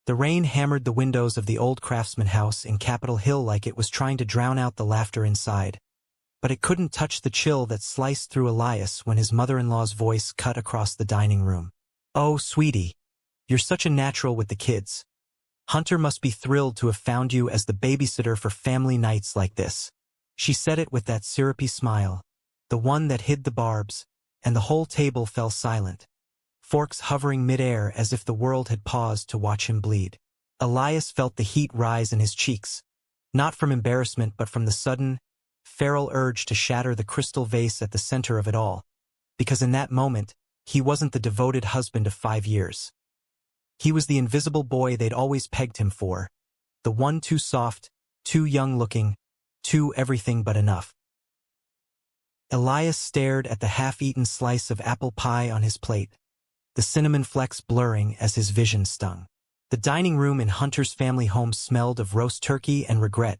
The rain hammered the windows of the old craftsman house in Capitol Hill like it was trying to drown out the laughter inside. But it couldn't touch the chill that sliced through Elias when his mother-in-law's voice cut across the dining room. "Oh, sweetie, you're such a natural with the kids. Hunter must be thrilled to have found you as the babysitter for family nights like this." She said it with that syrupy smile, the one that hid the barbs, and the whole table fell silent, forks hovering midair as if the world had paused to watch him bleed. Elias felt the heat rise in his cheeks, not from embarrassment but from the sudden, feral urge to shatter the crystal vase at the center of it all, because in that moment, he wasn't the devoted husband of 5 years. He was the invisible boy they'd always pegged him for, the one too soft, too young-looking, too everything but enough. Elias stared at the half-eaten slice of apple pie on his plate, the cinnamon flecks blurring as his vision stung. The dining room in Hunter's family home smelled of roast turkey and regret,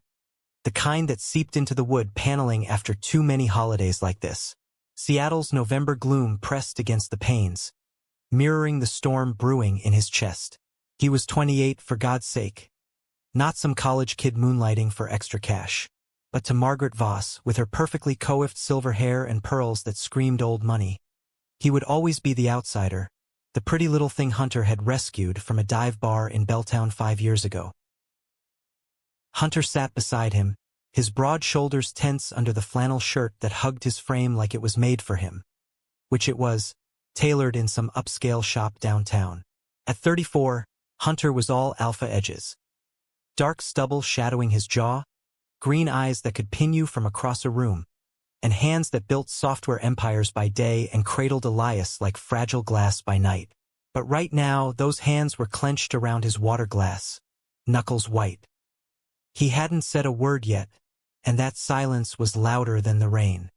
the kind that seeped into the wood paneling after too many holidays like this. Seattle's November gloom pressed against the panes, mirroring the storm brewing in his chest. He was 28, for God's sake. Not some college kid moonlighting for extra cash. But to Margaret Voss, with her perfectly coiffed silver hair and pearls that screamed old money, he would always be the outsider, the pretty little thing Hunter had rescued from a dive bar in Belltown 5 years ago. Hunter sat beside him, his broad shoulders tense under the flannel shirt that hugged his frame like it was made for him, which it was, tailored in some upscale shop downtown. At 34, Hunter was all alpha edges. Dark stubble shadowing his jaw, green eyes that could pin you from across a room, and hands that built software empires by day and cradled Elias like fragile glass by night. But right now, those hands were clenched around his water glass, knuckles white. He hadn't said a word yet, and that silence was louder than the rain.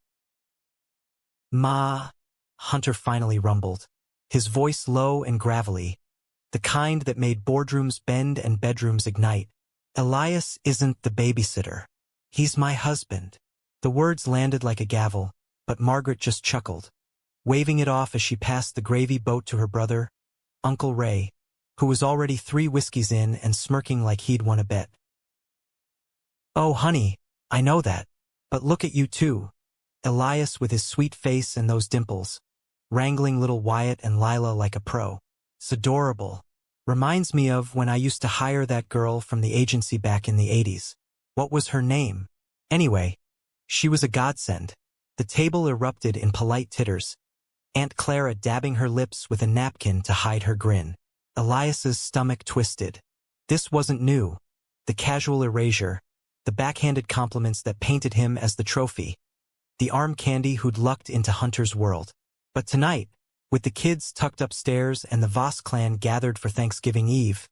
"Ma," Hunter finally rumbled, his voice low and gravelly, the kind that made boardrooms bend and bedrooms ignite. "Elias isn't the babysitter. He's my husband." The words landed like a gavel, but Margaret just chuckled, waving it off as she passed the gravy boat to her brother, Uncle Ray, who was already 3 whiskeys in and smirking like he'd won a bet. "Oh, honey, I know that. But look at you too." Elias with his sweet face and those dimples, wrangling little Wyatt and Lila like a pro. "It's adorable. Reminds me of when I used to hire that girl from the agency back in the 80s. What was her name? Anyway, she was a godsend." The table erupted in polite titters, Aunt Clara dabbing her lips with a napkin to hide her grin. Elias's stomach twisted. This wasn't new. The casual erasure, the backhanded compliments that painted him as the trophy, the arm candy who'd lucked into Hunter's world. But tonight, with the kids tucked upstairs and the Voss clan gathered for Thanksgiving Eve,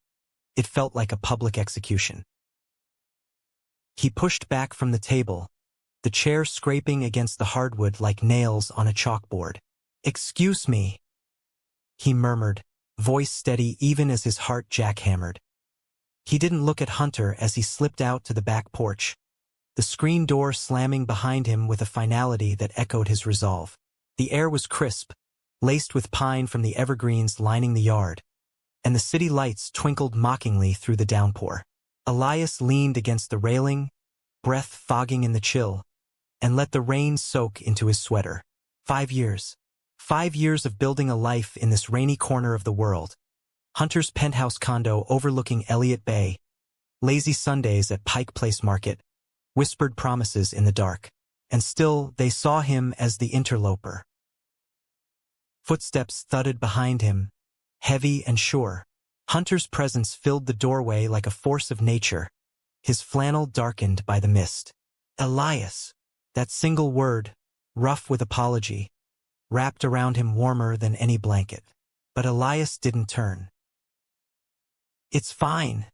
it felt like a public execution. He pushed back from the table, the chair scraping against the hardwood like nails on a chalkboard. "Excuse me," he murmured, voice steady even as his heart jackhammered. He didn't look at Hunter as he slipped out to the back porch, the screen door slamming behind him with a finality that echoed his resolve. The air was crisp, laced with pine from the evergreens lining the yard, and the city lights twinkled mockingly through the downpour. Elias leaned against the railing, breath fogging in the chill, and let the rain soak into his sweater. 5 years. 5 years of building a life in this rainy corner of the world. Hunter's penthouse condo overlooking Elliott Bay, lazy Sundays at Pike Place Market, whispered promises in the dark. And still they saw him as the interloper. Footsteps thudded behind him, heavy and sure. Hunter's presence filled the doorway like a force of nature, his flannel darkened by the mist. "Elias." That single word, rough with apology, wrapped around him warmer than any blanket. But Elias didn't turn. "It's fine,"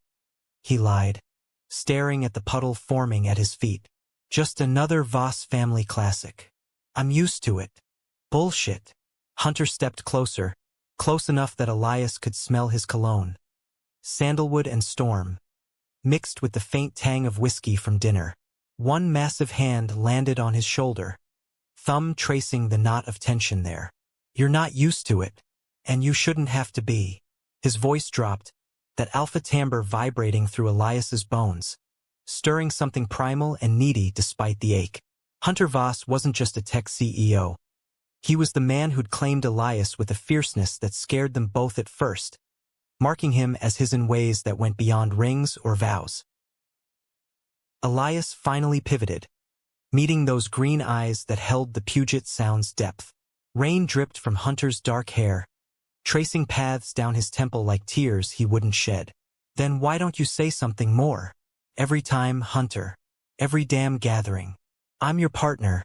he lied, staring at the puddle forming at his feet. "Just another Voss family classic. I'm used to it." "Bullshit." Hunter stepped closer, close enough that Elias could smell his cologne. Sandalwood and storm, mixed with the faint tang of whiskey from dinner. One massive hand landed on his shoulder, thumb tracing the knot of tension there. "You're not used to it, and you shouldn't have to be." His voice dropped, that alpha timbre vibrating through Elias's bones, stirring something primal and needy despite the ache. Hunter Voss wasn't just a tech CEO. He was the man who'd claimed Elias with a fierceness that scared them both at first, marking him as his in ways that went beyond rings or vows. Elias finally pivoted, meeting those green eyes that held the Puget Sound's depth. Rain dripped from Hunter's dark hair, tracing paths down his temple like tears he wouldn't shed. Then why don't you say something more? Every time, Hunter. Every damn gathering. I'm your partner,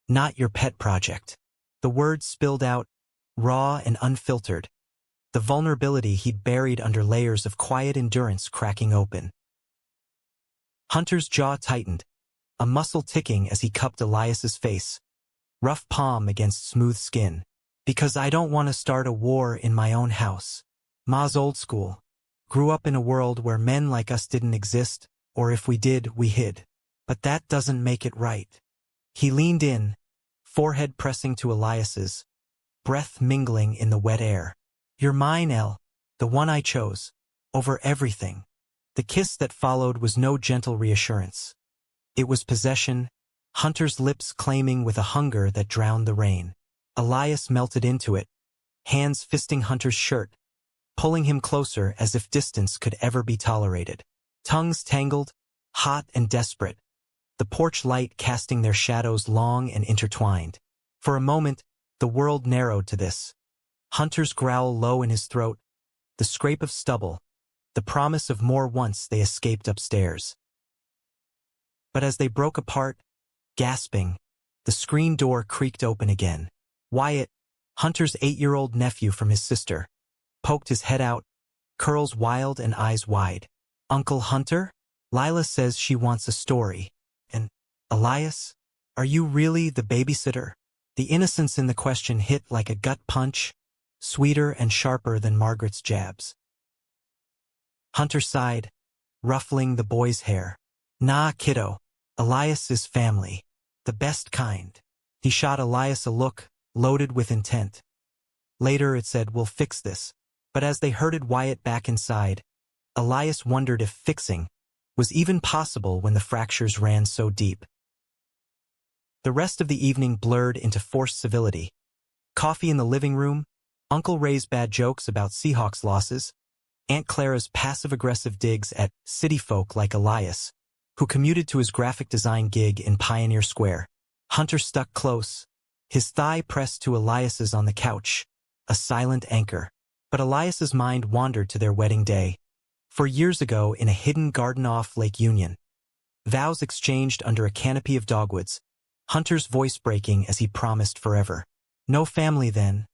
not your pet project. The words spilled out, raw and unfiltered, the vulnerability he'd buried under layers of quiet endurance cracking open. Hunter's jaw tightened, a muscle ticking as he cupped Elias's face, rough palm against smooth skin. Because I don't want to start a war in my own house. Ma's old school. Grew up in a world where men like us didn't exist, or if we did, we hid. But that doesn't make it right. He leaned in, forehead pressing to Elias's, breath mingling in the wet air. You're mine, El, the one I chose, over everything. The kiss that followed was no gentle reassurance. It was possession, Hunter's lips claiming with a hunger that drowned the rain. Elias melted into it, hands fisting Hunter's shirt, pulling him closer as if distance could ever be tolerated. Tongues tangled, hot and desperate, the porch light casting their shadows long and intertwined. For a moment, the world narrowed to this. Hunter's growl low in his throat, the scrape of stubble, the promise of more once they escaped upstairs. But as they broke apart, gasping, the screen door creaked open again. Wyatt, Hunter's 8-year-old nephew from his sister, poked his head out, curls wild and eyes wide. Uncle Hunter? Lila says she wants a story. And, Elias? Are you really the babysitter? The innocence in the question hit like a gut punch, sweeter and sharper than Margaret's jabs. Hunter sighed, ruffling the boy's hair. Nah, kiddo. Elias is family. The best kind. He shot Elias a look, loaded with intent. Later it said, we'll fix this. But as they herded Wyatt back inside, Elias wondered if fixing was even possible when the fractures ran so deep. The rest of the evening blurred into forced civility. Coffee in the living room, Uncle Ray's bad jokes about Seahawks losses, Aunt Clara's passive-aggressive digs at city folk like Elias, who commuted to his graphic design gig in Pioneer Square. Hunter stuck close, his thigh pressed to Elias's on the couch, a silent anchor. But Elias's mind wandered to their wedding day. 4 years ago in a hidden garden off Lake Union. Vows exchanged under a canopy of dogwoods, Hunter's voice breaking as he promised forever. No family then,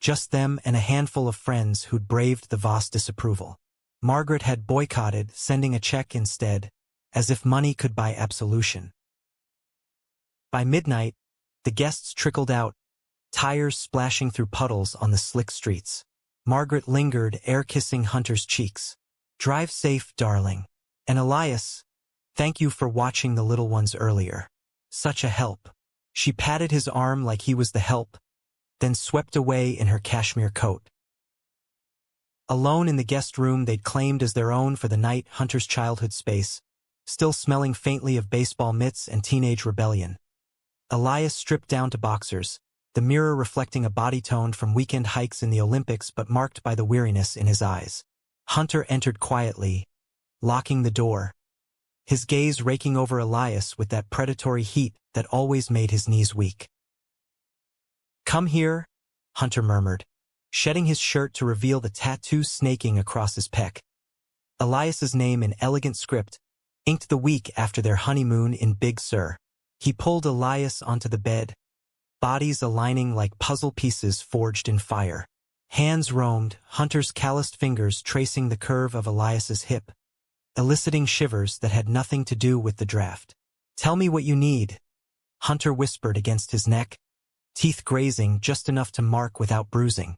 just them and a handful of friends who'd braved the Voss disapproval. Margaret had boycotted, sending a check instead, as if money could buy absolution. By midnight, the guests trickled out, tires splashing through puddles on the slick streets. Margaret lingered, air-kissing Hunter's cheeks. Drive safe, darling. And Elias, thank you for watching the little ones earlier. Such a help. She patted his arm like he was the help, then swept away in her cashmere coat. Alone in the guest room they'd claimed as their own for the night, Hunter's childhood space, still smelling faintly of baseball mitts and teenage rebellion. Elias stripped down to boxers, the mirror reflecting a body toned from weekend hikes in the Olympics but marked by the weariness in his eyes. Hunter entered quietly, locking the door, his gaze raking over Elias with that predatory heat that always made his knees weak. Come here, Hunter murmured, shedding his shirt to reveal the tattoo snaking across his pec. Elias's name in elegant script, inked the week after their honeymoon in Big Sur. He pulled Elias onto the bed, bodies aligning like puzzle pieces forged in fire. Hands roamed, Hunter's calloused fingers tracing the curve of Elias's hip, eliciting shivers that had nothing to do with the draft. Tell me what you need, Hunter whispered against his neck, teeth grazing just enough to mark without bruising.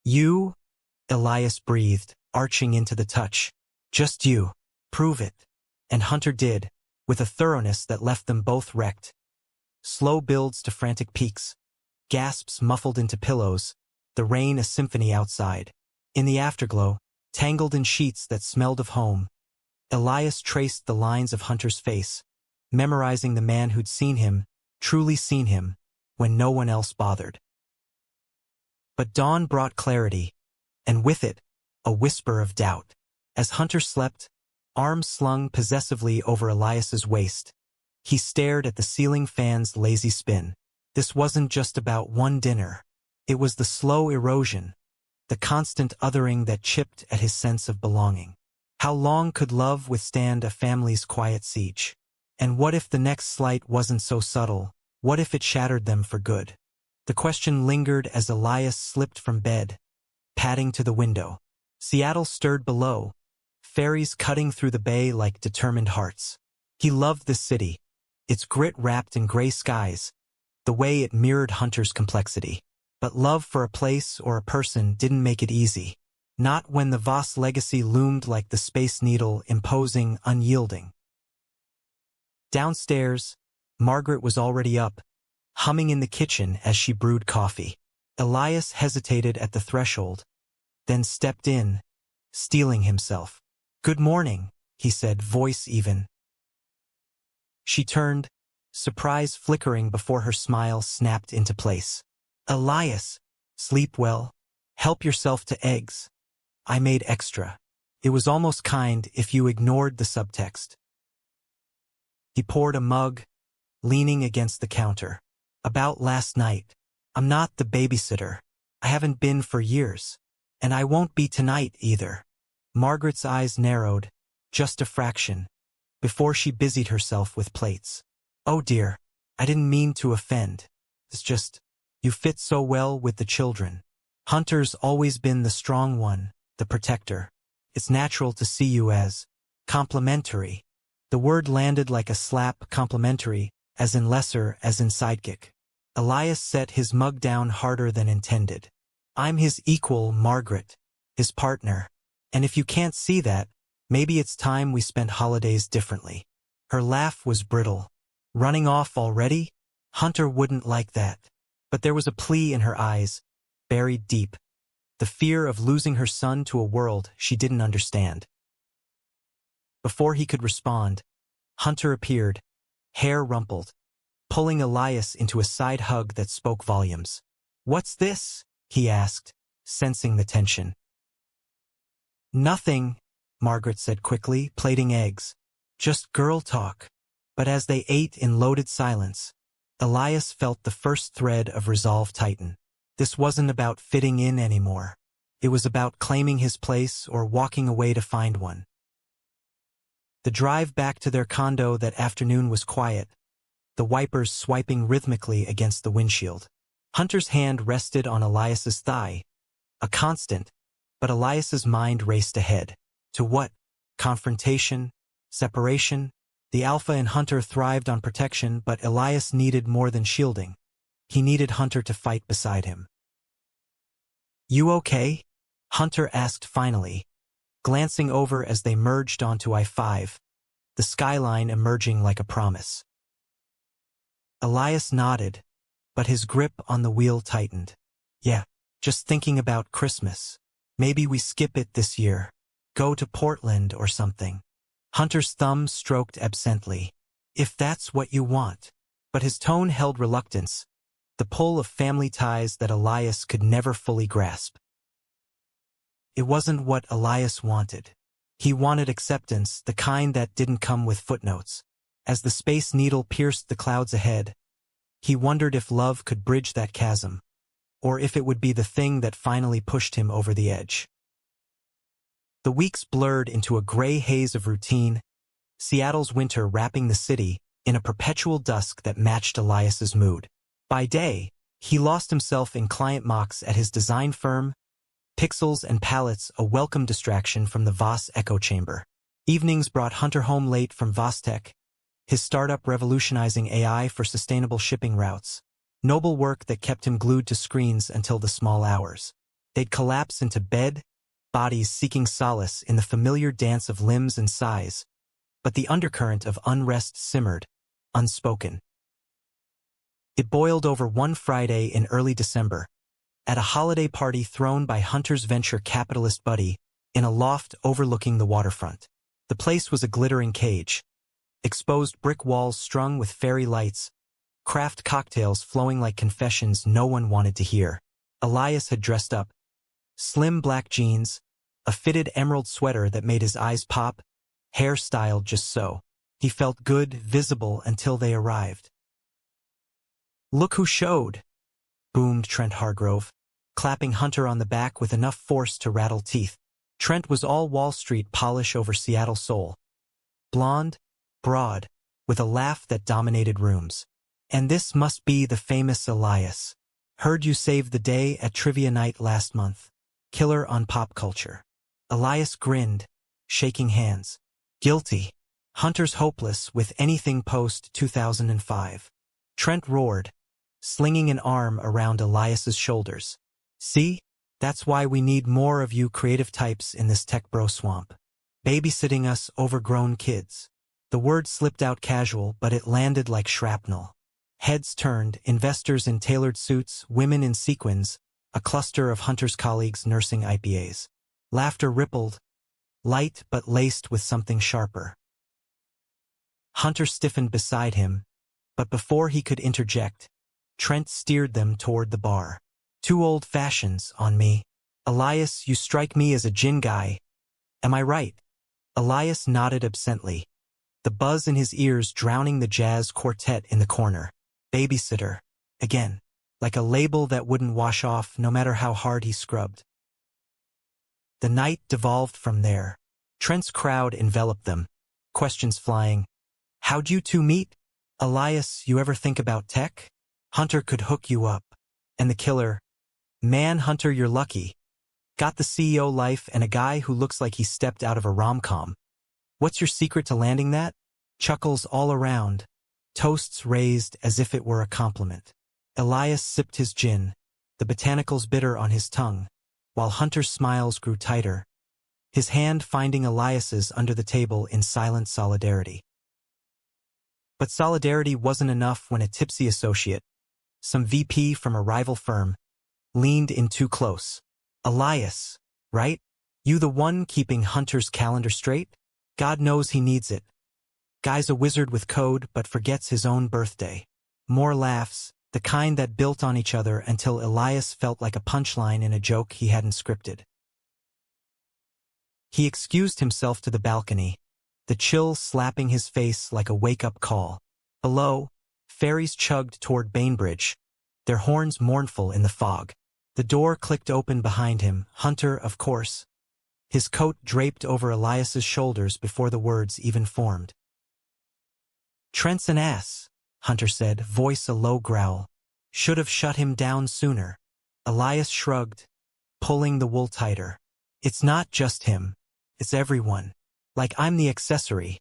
You? Elias breathed, arching into the touch. Just you. Prove it. And Hunter did, with a thoroughness that left them both wrecked. Slow builds to frantic peaks, gasps muffled into pillows, the rain a symphony outside. In the afterglow, Tangled in sheets that smelled of home, Elias traced the lines of Hunter's face, memorizing the man who'd seen him, truly seen him, when no one else bothered. But dawn brought clarity, and with it, a whisper of doubt. As Hunter slept, arms slung possessively over Elias's waist, he stared at the ceiling fan's lazy spin. This wasn't just about one dinner. It was the slow erosion, the constant othering that chipped at his sense of belonging. How long could love withstand a family's quiet siege? And what if the next slight wasn't so subtle? What if it shattered them for good? The question lingered as Elias slipped from bed, padding to the window. Seattle stirred below, ferries cutting through the bay like determined hearts. He loved this city, its grit wrapped in gray skies, the way it mirrored Hunter's complexity. But love for a place or a person didn't make it easy. Not when the Voss legacy loomed like the Space Needle, imposing, unyielding. Downstairs, Margaret was already up, humming in the kitchen as she brewed coffee. Elias hesitated at the threshold, then stepped in, steeling himself. "Good morning," he said, voice even. She turned, surprise flickering before her smile snapped into place. "Elias, sleep well. Help yourself to eggs. I made extra." It was almost kind if you ignored the subtext. He poured a mug, leaning against the counter. "About last night. I'm not the babysitter. I haven't been for years. And I won't be tonight either." Margaret's eyes narrowed, just a fraction, before she busied herself with plates. "Oh dear, I didn't mean to offend. It's just, you fit so well with the children. Hunter's always been the strong one, the protector. It's natural to see you as complimentary." The word landed like a slap, complimentary, as in lesser, as in sidekick. Elias set his mug down harder than intended. "I'm his equal, Margaret, his partner. And if you can't see that, maybe it's time we spent holidays differently." Her laugh was brittle. "Running off already? Hunter wouldn't like that." But there was a plea in her eyes, buried deep. The fear of losing her son to a world she didn't understand. Before he could respond, Hunter appeared, hair rumpled, pulling Elias into a side hug that spoke volumes. "What's this?" he asked, sensing the tension. "Nothing," Margaret said quickly, plating eggs. "Just girl talk." But as they ate in loaded silence, Elias felt the first thread of resolve tighten. This wasn't about fitting in anymore. It was about claiming his place or walking away to find one. The drive back to their condo that afternoon was quiet, the wipers swiping rhythmically against the windshield. Hunter's hand rested on Elias's thigh, a constant, but Elias's mind raced ahead. To what? Confrontation? Separation? The alpha in Hunter thrived on protection, but Elias needed more than shielding. He needed Hunter to fight beside him. "You okay?" Hunter asked finally, glancing over as they merged onto I-5, the skyline emerging like a promise. Elias nodded, but his grip on the wheel tightened. "Yeah, just thinking about Christmas. Maybe we skip it this year. Go to Portland or something." Hunter's thumb stroked absently. "If that's what you want." But his tone held reluctance, the pull of family ties that Elias could never fully grasp. It wasn't what Elias wanted. He wanted acceptance, the kind that didn't come with footnotes. As the Space Needle pierced the clouds ahead, he wondered if love could bridge that chasm, or if it would be the thing that finally pushed him over the edge. The weeks blurred into a gray haze of routine, Seattle's winter wrapping the city in a perpetual dusk that matched Elias's mood. By day, he lost himself in client mocks at his design firm, pixels and palettes a welcome distraction from the Voss echo chamber. Evenings brought Hunter home late from Vostech, his startup revolutionizing AI for sustainable shipping routes. Noble work that kept him glued to screens until the small hours. They'd collapse into bed, bodies seeking solace in the familiar dance of limbs and sighs, but the undercurrent of unrest simmered, unspoken. It boiled over one Friday in early December. At a holiday party thrown by Hunter's venture capitalist buddy, in a loft overlooking the waterfront. The place was a glittering cage. Exposed brick walls strung with fairy lights, craft cocktails flowing like confessions no one wanted to hear. Elias had dressed up. Slim black jeans, a fitted emerald sweater that made his eyes pop, hair styled just so. He felt good, visible until they arrived. "Look who showed," boomed Trent Hargrove, clapping Hunter on the back with enough force to rattle teeth. Trent was all Wall Street polish over Seattle soul. Blonde, broad, with a laugh that dominated rooms. "And this must be the famous Elias. Heard you saved the day at trivia night last month. Killer on pop culture." Elias grinned, shaking hands. "Guilty. Hunter's hopeless with anything post-2005. Trent roared, slinging an arm around Elias's shoulders. "See? That's why we need more of you creative types in this tech bro swamp. Babysitting us overgrown kids." The word slipped out casual, but it landed like shrapnel. Heads turned, investors in tailored suits, women in sequins, a cluster of Hunter's colleagues nursing IPAs. Laughter rippled, light but laced with something sharper. Hunter stiffened beside him, but before he could interject, Trent steered them toward the bar. "Two old fashions on me. Elias, you strike me as a gin guy. Am I right?" Elias nodded absently, the buzz in his ears drowning the jazz quartet in the corner. Babysitter, again, like a label that wouldn't wash off no matter how hard he scrubbed. The night devolved from there. Trent's crowd enveloped them, questions flying. "How'd you two meet? Elias, you ever think about tech? Hunter could hook you up." And the killer, "Man, Hunter, you're lucky. Got the CEO life and a guy who looks like he stepped out of a rom-com. What's your secret to landing that?" Chuckles all around, toasts raised as if it were a compliment. Elias sipped his gin, the botanicals bitter on his tongue, while Hunter's smiles grew tighter, his hand finding Elias's under the table in silent solidarity. But solidarity wasn't enough when a tipsy associate, some VP from a rival firm, leaned in too close. "Elias, right? You the one keeping Hunter's calendar straight? God knows he needs it. Guy's a wizard with code but forgets his own birthday." More laughs, the kind that built on each other until Elias felt like a punchline in a joke he hadn't scripted. He excused himself to the balcony, the chill slapping his face like a wake-up call. Below, ferries chugged toward Bainbridge, their horns mournful in the fog. The door clicked open behind him, Hunter, of course. His coat draped over Elias's shoulders before the words even formed. "Trent's an ass," Hunter said, voice a low growl. "Should have shut him down sooner." Elias shrugged, pulling the wool tighter. "It's not just him. It's everyone. Like I'm the accessory.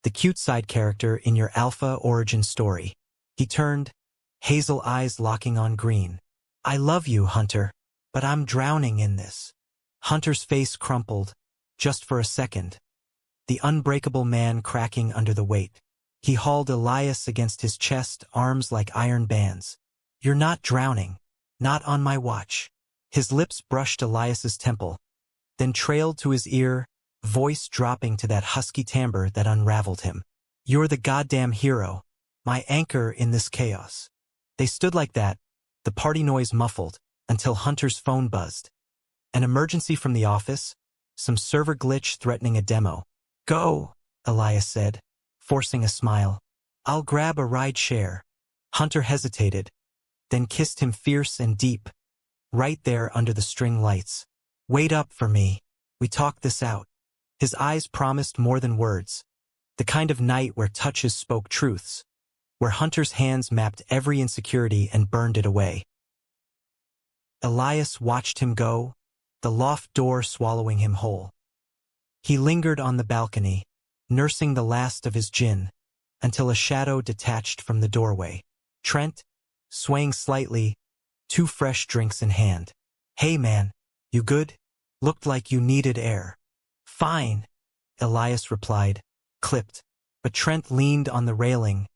The cute side character in your alpha origin story." He turned, hazel eyes locking on green. "I love you, Hunter, but I'm drowning in this." Hunter's face crumpled, just for a second, the unbreakable man cracking under the weight. He hauled Elias against his chest, arms like iron bands. "You're not drowning. Not on my watch." His lips brushed Elias's temple, then trailed to his ear, voice dropping to that husky timbre that unraveled him. "You're the goddamn hero, my anchor in this chaos." They stood like that, the party noise muffled, until Hunter's phone buzzed. An emergency from the office, some server glitch threatening a demo. "Go," Elias said, forcing a smile. "I'll grab a ride share." Hunter hesitated, then kissed him fierce and deep, right there under the string lights. "Wait up for me. We talked this out." His eyes promised more than words, the kind of night where touches spoke truths, where Hunter's hands mapped every insecurity and burned it away. Elias watched him go, the loft door swallowing him whole. He lingered on the balcony, nursing the last of his gin, until a shadow detached from the doorway. Trent, swaying slightly, two fresh drinks in hand. "Hey man, you good? Looked like you needed air." "Fine," Elias replied, clipped, but Trent leaned on the railing,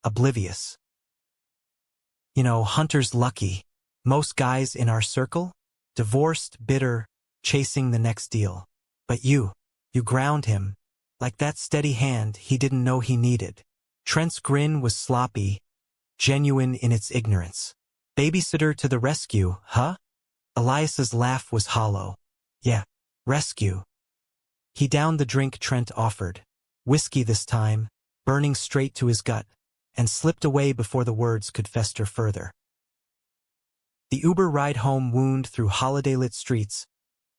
oblivious. "You know, Hunter's lucky. Most guys in our circle? Divorced, bitter, chasing the next deal. But you ground him. Like that steady hand he didn't know he needed. Trent's grin was sloppy, genuine in its ignorance. Babysitter to the rescue, huh? Elias's laugh was hollow. Yeah, rescue. He downed the drink Trent offered. Whiskey this time, burning straight to his gut, and slipped away before the words could fester further. The Uber ride home wound through holiday-lit streets,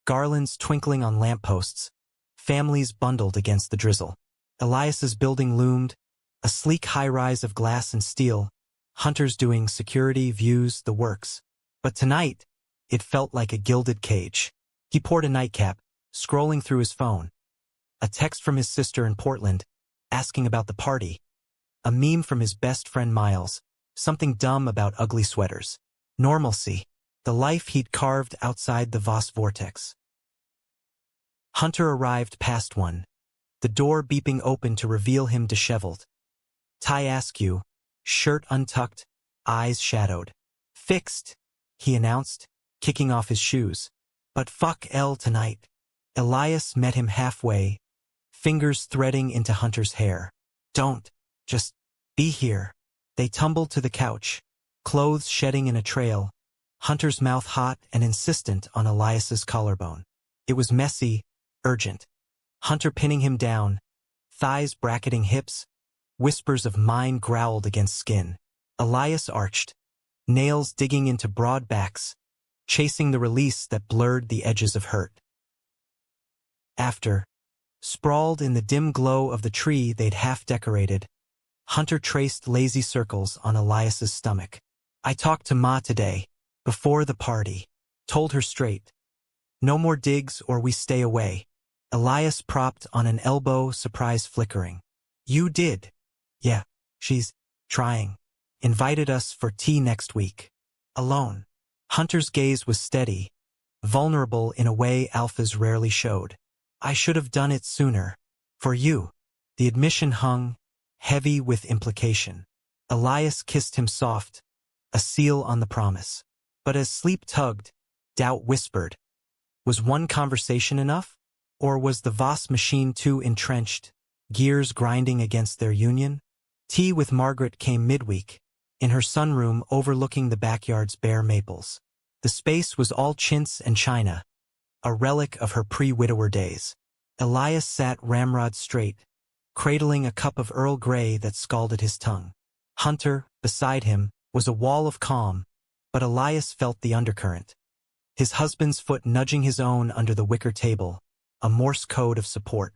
garlands twinkling on lampposts, families bundled against the drizzle. Elias's building loomed, a sleek high-rise of glass and steel, hunters doing security, views, the works. But tonight, it felt like a gilded cage. He poured a nightcap, scrolling through his phone. A text from his sister in Portland, asking about the party. A meme from his best friend Miles, something dumb about ugly sweaters. Normalcy, the life he'd carved outside the Voss vortex. Hunter arrived past one, the door beeping open to reveal him disheveled. Tie askew, shirt untucked, eyes shadowed. Fixed, he announced, kicking off his shoes. But fuck L tonight. Elias met him halfway, fingers threading into Hunter's hair. Don't, just be here. They tumbled to the couch, clothes shedding in a trail, Hunter's mouth hot and insistent on Elias's collarbone. It was messy, urgent. Hunter pinning him down, thighs bracketing hips, whispers of mine growled against skin. Elias arched, nails digging into broad backs, chasing the release that blurred the edges of hurt. After, sprawled in the dim glow of the tree they'd half-decorated, Hunter traced lazy circles on Elias's stomach. I talked to Ma today, before the party. Told her straight. No more digs or we stay away. Elias propped on an elbow, surprise flickering. You did. Yeah, she's trying. Invited us for tea next week. Alone. Hunter's gaze was steady, vulnerable in a way alphas rarely showed. I should have done it sooner. For you. The admission hung, heavy with implication. Elias kissed him soft, a seal on the promise. But as sleep tugged, doubt whispered. Was one conversation enough? Or was the Voss machine too entrenched, gears grinding against their union? Tea with Margaret came midweek, in her sunroom overlooking the backyard's bare maples. The space was all chintz and china, a relic of her pre-widower days. Elias sat ramrod straight, cradling a cup of Earl Grey that scalded his tongue. Hunter, beside him, was a wall of calm, but Elias felt the undercurrent. His husband's foot nudging his own under the wicker table, a Morse code of support.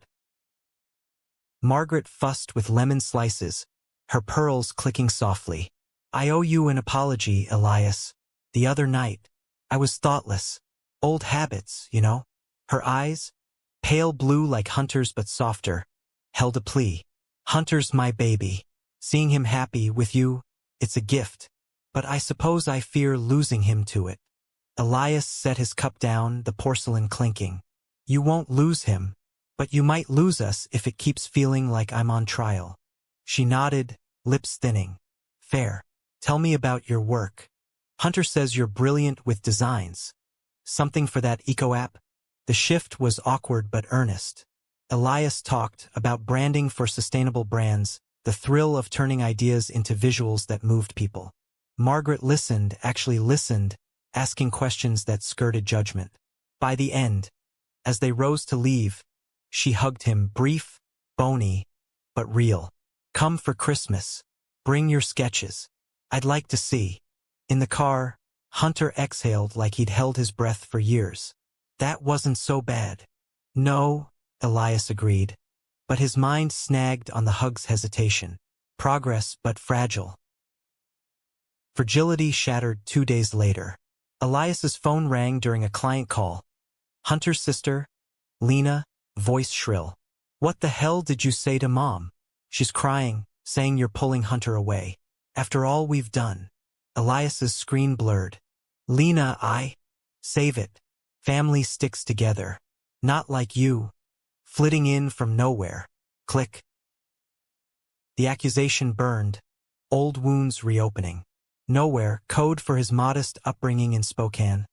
Margaret fussed with lemon slices, her pearls clicking softly. I owe you an apology, Elias. The other night, I was thoughtless. Old habits, you know. Her eyes, pale blue like Hunter's but softer, held a plea. Hunter's my baby. Seeing him happy with you, it's a gift. But I suppose I fear losing him to it. Elias set his cup down, the porcelain clinking. You won't lose him, but you might lose us if it keeps feeling like I'm on trial. She nodded, lips thinning. Fair. Tell me about your work. Hunter says you're brilliant with designs. Something for that eco-app? The shift was awkward but earnest. Elias talked about branding for sustainable brands, the thrill of turning ideas into visuals that moved people. Margaret listened, actually listened, asking questions that skirted judgment. By the end, as they rose to leave, she hugged him, brief, bony, but real. Come for Christmas. Bring your sketches. I'd like to see. In the car, Hunter exhaled like he'd held his breath for years. That wasn't so bad. No, Elias agreed, but his mind snagged on the hug's hesitation. Progress but fragile. Fragility shattered 2 days later. Elias's phone rang during a client call. Hunter's sister, Lena, voice shrill. What the hell did you say to Mom? She's crying, saying you're pulling Hunter away. After all we've done. Elias's screen blurred. Lena, save it. Family sticks together. Not like you. Flitting in from nowhere. Click. The accusation burned. Old wounds reopening. Nowhere, code for his modest upbringing in Spokane.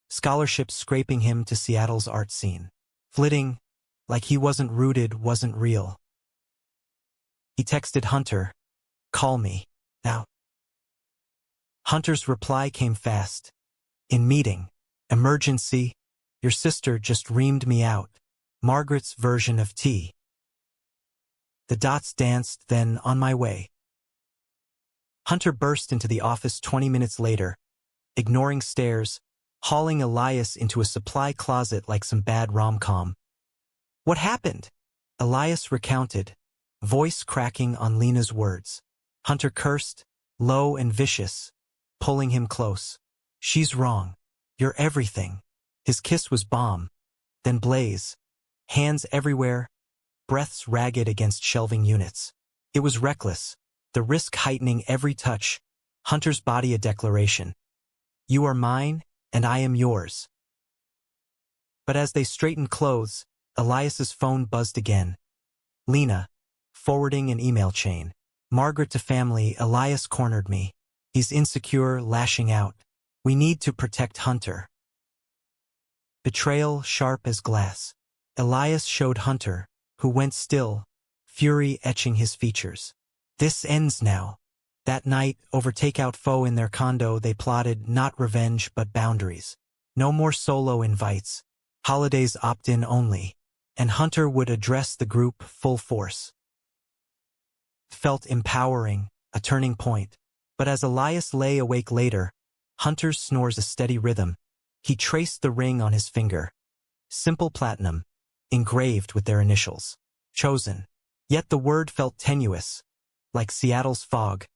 Scholarships scraping him to Seattle's art scene. Flitting, like he wasn't rooted, wasn't real. He texted Hunter, "Call me, now." Hunter's reply came fast. "In meeting. Emergency. Your sister just reamed me out. Margaret's version of tea." The dots danced, then on my way. Hunter burst into the office 20 minutes later, ignoring stares, hauling Elias into a supply closet like some bad rom-com. "What happened?" Elias recounted, voice cracking on Lena's words. Hunter cursed, low and vicious, pulling him close. "She's wrong. You're everything." His kiss was bomb, then blaze, hands everywhere, breaths ragged against shelving units. It was reckless, the risk heightening every touch, Hunter's body a declaration. "You are mine, and I am yours." But as they straightened clothes, Elias's phone buzzed again. Lena, forwarding an email chain. "Margaret to family, Elias cornered me. He's insecure, lashing out. We need to protect Hunter." Betrayal sharp as glass. Elias showed Hunter, who went still, fury etching his features. "This ends now." That night, over takeout pho in their condo, they plotted not revenge but boundaries. No more solo invites. Holidays opt-in only. And Hunter would address the group full force. Felt empowering, a turning point. But as Elias lay awake later, Hunter's snores a steady rhythm. He traced the ring on his finger. Simple platinum, engraved with their initials. Chosen. Yet the word felt tenuous, like Seattle's fog.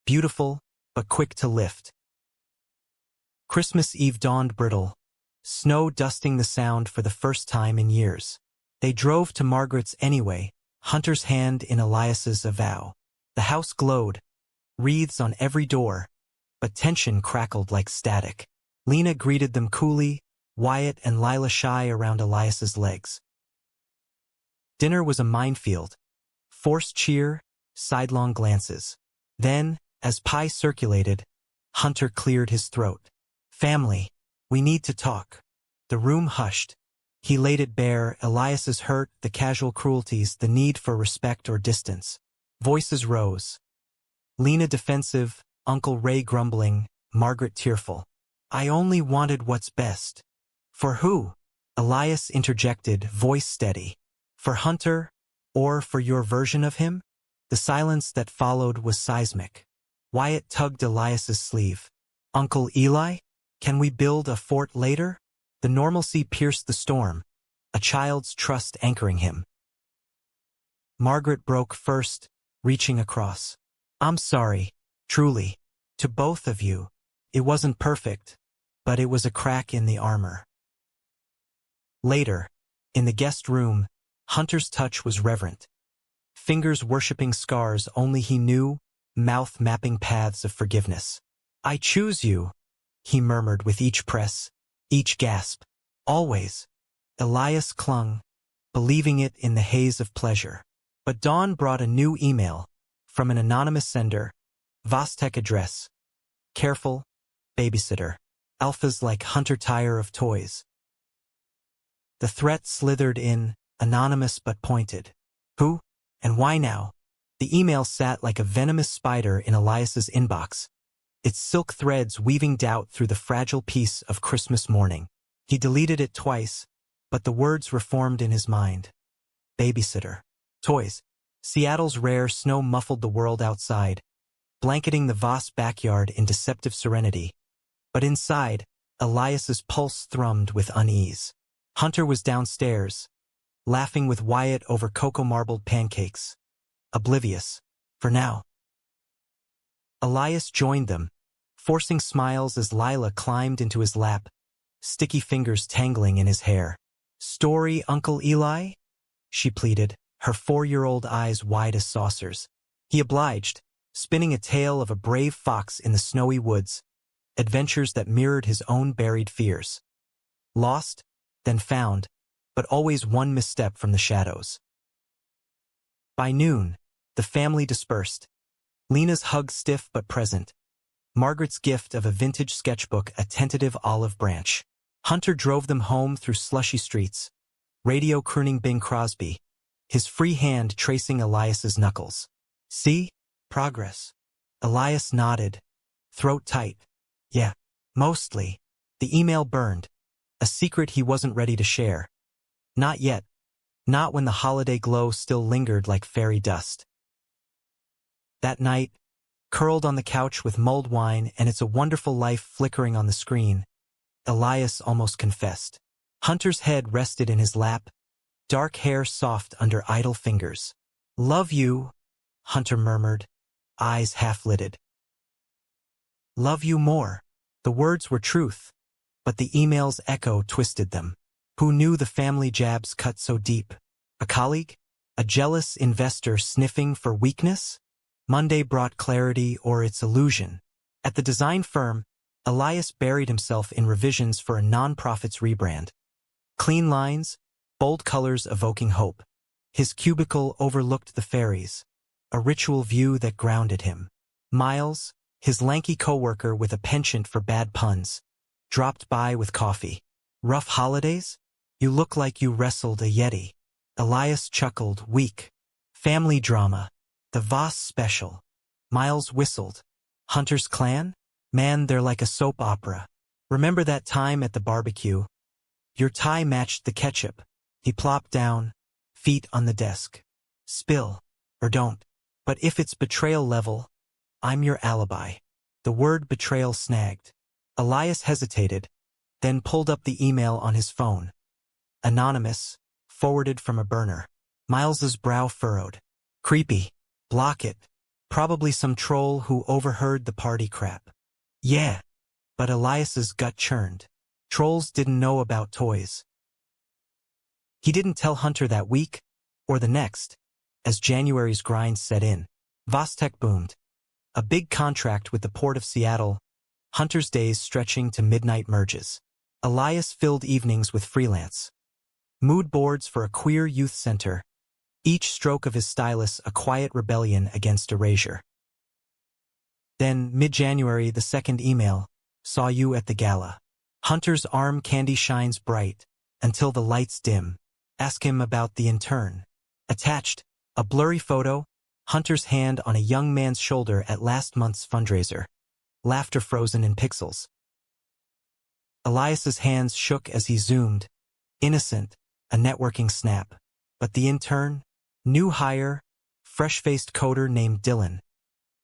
Beautiful, but quick to lift. Christmas Eve dawned brittle, snow dusting the sound for the first time in years. They drove to Margaret's anyway, Hunter's hand in Elias's avow. The house glowed, wreaths on every door, but tension crackled like static. Lena greeted them coolly, Wyatt and Lila shy around Elias's legs. Dinner was a minefield. Forced cheer, sidelong glances. Then, as pie circulated, Hunter cleared his throat. "Family, we need to talk." The room hushed. He laid it bare, Elias's hurt, the casual cruelties, the need for respect or distance. Voices rose. Lena defensive, Uncle Ray grumbling, Margaret tearful. "I only wanted what's best." "For who?" Elias interjected, voice steady. "For Hunter, or for your version of him?" The silence that followed was seismic. Wyatt tugged Elias's sleeve. "Uncle Eli? Can we build a fort later?" The normalcy pierced the storm, a child's trust anchoring him. Margaret broke first, reaching across. "I'm sorry, truly, to both of you. It wasn't perfect, but it was a crack in the armor." Later, in the guest room, Hunter's touch was reverent. Fingers worshipping scars only he knew, mouth mapping paths of forgiveness. "I choose you," he murmured with each press, each gasp. "Always." Elias clung, believing it in the haze of pleasure. But dawn brought a new email, from an anonymous sender, Vostek address. Careful, babysitter. Alphas like Hunter tire of toys. The threat slithered in, anonymous but pointed. Who? And why now? The email sat like a venomous spider in Elias's inbox, its silk threads weaving doubt through the fragile peace of Christmas morning. He deleted it twice, but the words reformed in his mind. Babysitter. Toys. Seattle's rare snow muffled the world outside, blanketing the Voss backyard in deceptive serenity. But inside, Elias's pulse thrummed with unease. Hunter was downstairs, laughing with Wyatt over cocoa-marbled pancakes. Oblivious. For now. Elias joined them, forcing smiles as Lila climbed into his lap, sticky fingers tangling in his hair. Story, Uncle Eli? She pleaded, her 4-year-old eyes wide as saucers. He obliged, spinning a tale of a brave fox in the snowy woods, adventures that mirrored his own buried fears. Lost, then found, but always one misstep from the shadows. By noon, the family dispersed. Lena's hug stiff but present. Margaret's gift of a vintage sketchbook a tentative olive branch. Hunter drove them home through slushy streets, radio crooning Bing Crosby, his free hand tracing Elias's knuckles. See? Progress. Elias nodded, throat tight. Yeah, mostly. The email burned, a secret he wasn't ready to share. Not yet. Not when the holiday glow still lingered like fairy dust. That night, curled on the couch with mulled wine and It's a Wonderful Life flickering on the screen, Elias almost confessed. Hunter's head rested in his lap, dark hair soft under idle fingers. Love you, Hunter murmured, eyes half-lidded. Love you more. The words were truth, but the email's echo twisted them. Who knew the family jabs cut so deep? A colleague? A jealous investor sniffing for weakness? Monday brought clarity or its illusion. At the design firm, Elias buried himself in revisions for a non-profit's rebrand. Clean lines, bold colors evoking hope. His cubicle overlooked the ferries, a ritual view that grounded him. Miles, his lanky coworker with a penchant for bad puns, dropped by with coffee. Rough holidays? You look like you wrestled a yeti. Elias chuckled, weak. Family drama. The Voss special. Miles whistled. Hunter's clan? Man, they're like a soap opera. Remember that time at the barbecue? Your tie matched the ketchup. He plopped down, feet on the desk. Spill. Or don't. But if it's betrayal level, I'm your alibi. The word betrayal snagged. Elias hesitated, then pulled up the email on his phone. Anonymous, forwarded from a burner. Miles's brow furrowed. Creepy. Block it. Probably some troll who overheard the party crap. Yeah. But Elias's gut churned. Trolls didn't know about toys. He didn't tell Hunter that week, or the next, as January's grind set in. Vostech boomed. A big contract with the Port of Seattle, Hunter's days stretching to midnight merges. Elias filled evenings with freelance. Mood boards for a queer youth center, each stroke of his stylus a quiet rebellion against erasure. Then, mid-January, the second email, saw you at the gala. Hunter's arm candy shines bright, until the lights dim. Ask him about the intern. Attached, a blurry photo, Hunter's hand on a young man's shoulder at last month's fundraiser. Laughter frozen in pixels. Elias's hands shook as he zoomed. Innocent, a networking snap. But the intern? New hire, fresh-faced coder named Dylan.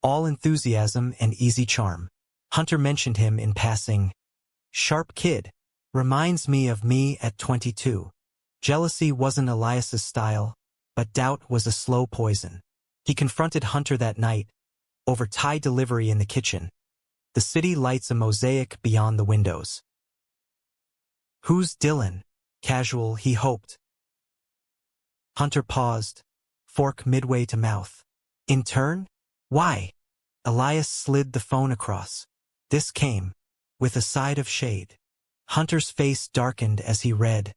All enthusiasm and easy charm. Hunter mentioned him in passing. Sharp kid. Reminds me of me at 22. Jealousy wasn't Elias's style, but doubt was a slow poison. He confronted Hunter that night, over Thai delivery in the kitchen. The city lights a mosaic beyond the windows. Who's Dylan? Casual, he hoped. Hunter paused, fork midway to mouth. Intern? Why? Elias slid the phone across. This came, with a side of shade. Hunter's face darkened as he read,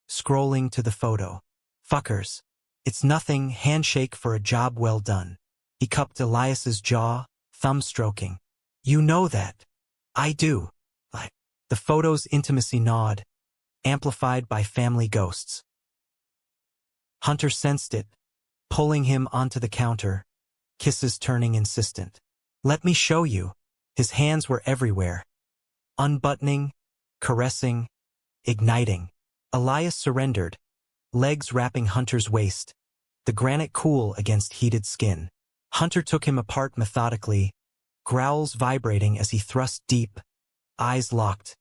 scrolling to the photo. Fuckers. It's nothing, handshake for a job well done. He cupped Elias's jaw, thumb stroking. You know that. I do. The photo's intimacy nod, amplified by family ghosts. Hunter sensed it, pulling him onto the counter, kisses turning insistent. Let me show you. His hands were everywhere. Unbuttoning, caressing, igniting. Elias surrendered, legs wrapping Hunter's waist, the granite cool against heated skin. Hunter took him apart methodically, growls vibrating as he thrust deep, eyes locked.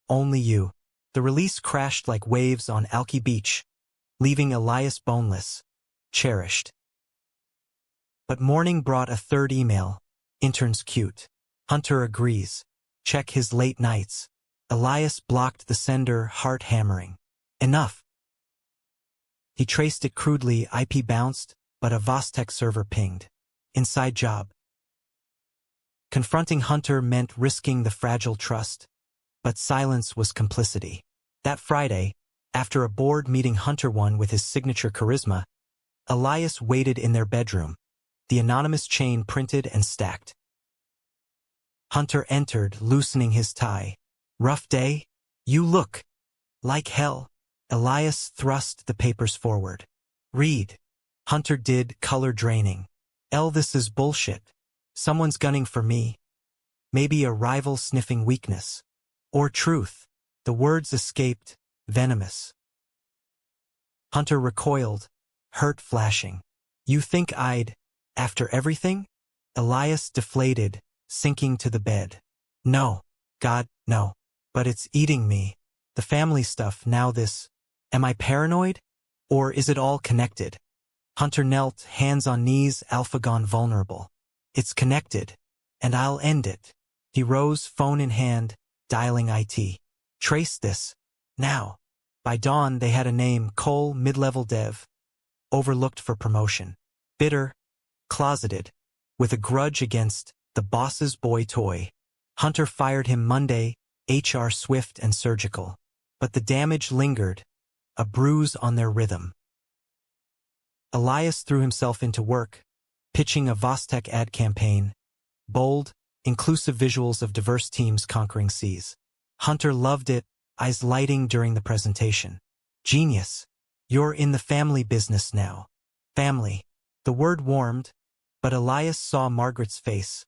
Only you. The release crashed like waves on Alki Beach, leaving Elias boneless, cherished. But morning brought a third email. Intern's cute. Hunter agrees. Check his late nights. Elias blocked the sender, heart hammering. Enough. He traced it crudely, IP bounced, but a Vostech server pinged. Inside job. Confronting Hunter meant risking the fragile trust, but silence was complicity. That Friday, after a board meeting Hunter won with his signature charisma, Elias waited in their bedroom, the anonymous chain printed and stacked. Hunter entered, loosening his tie. Rough day? You look like hell. Elias thrust the papers forward. Read. Hunter did, color draining. This is bullshit. Someone's gunning for me. Maybe a rival sniffing weakness. Or truth. The words escaped, venomous. Hunter recoiled, hurt flashing. You think after everything? Elias deflated, sinking to the bed. No. God, no. But it's eating me. The family stuff, now this. Am I paranoid? Or is it all connected? Hunter knelt, hands on knees, alpha gone vulnerable. It's connected. And I'll end it. He rose, phone in hand, dialing IT. Trace this. Now. By dawn, they had a name, Cole, mid-level dev. Overlooked for promotion. Bitter. Closeted. With a grudge against the boss's boy toy. Hunter fired him Monday, HR swift and surgical. But the damage lingered. A bruise on their rhythm. Elias threw himself into work, pitching a Vostek ad campaign. Bold, inclusive visuals of diverse teams conquering seas. Hunter loved it, eyes lighting during the presentation. Genius. You're in the family business now. Family. The word warmed, but Elias saw Margaret's face.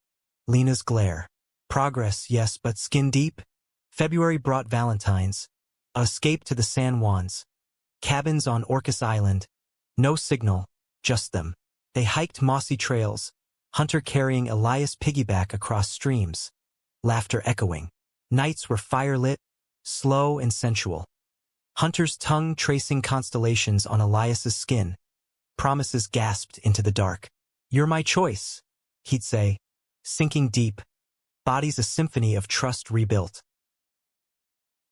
Lena's glare. Progress, yes, but skin deep? February brought Valentine's. A escape to the San Juans. Cabins on Orcas Island. No signal, just them. They hiked mossy trails, Hunter carrying Elias piggyback across streams. Laughter echoing. Nights were firelit, slow and sensual. Hunter's tongue tracing constellations on Elias's skin. Promises gasped into the dark. You're my choice, he'd say, sinking deep. Bodies a symphony of trust rebuilt.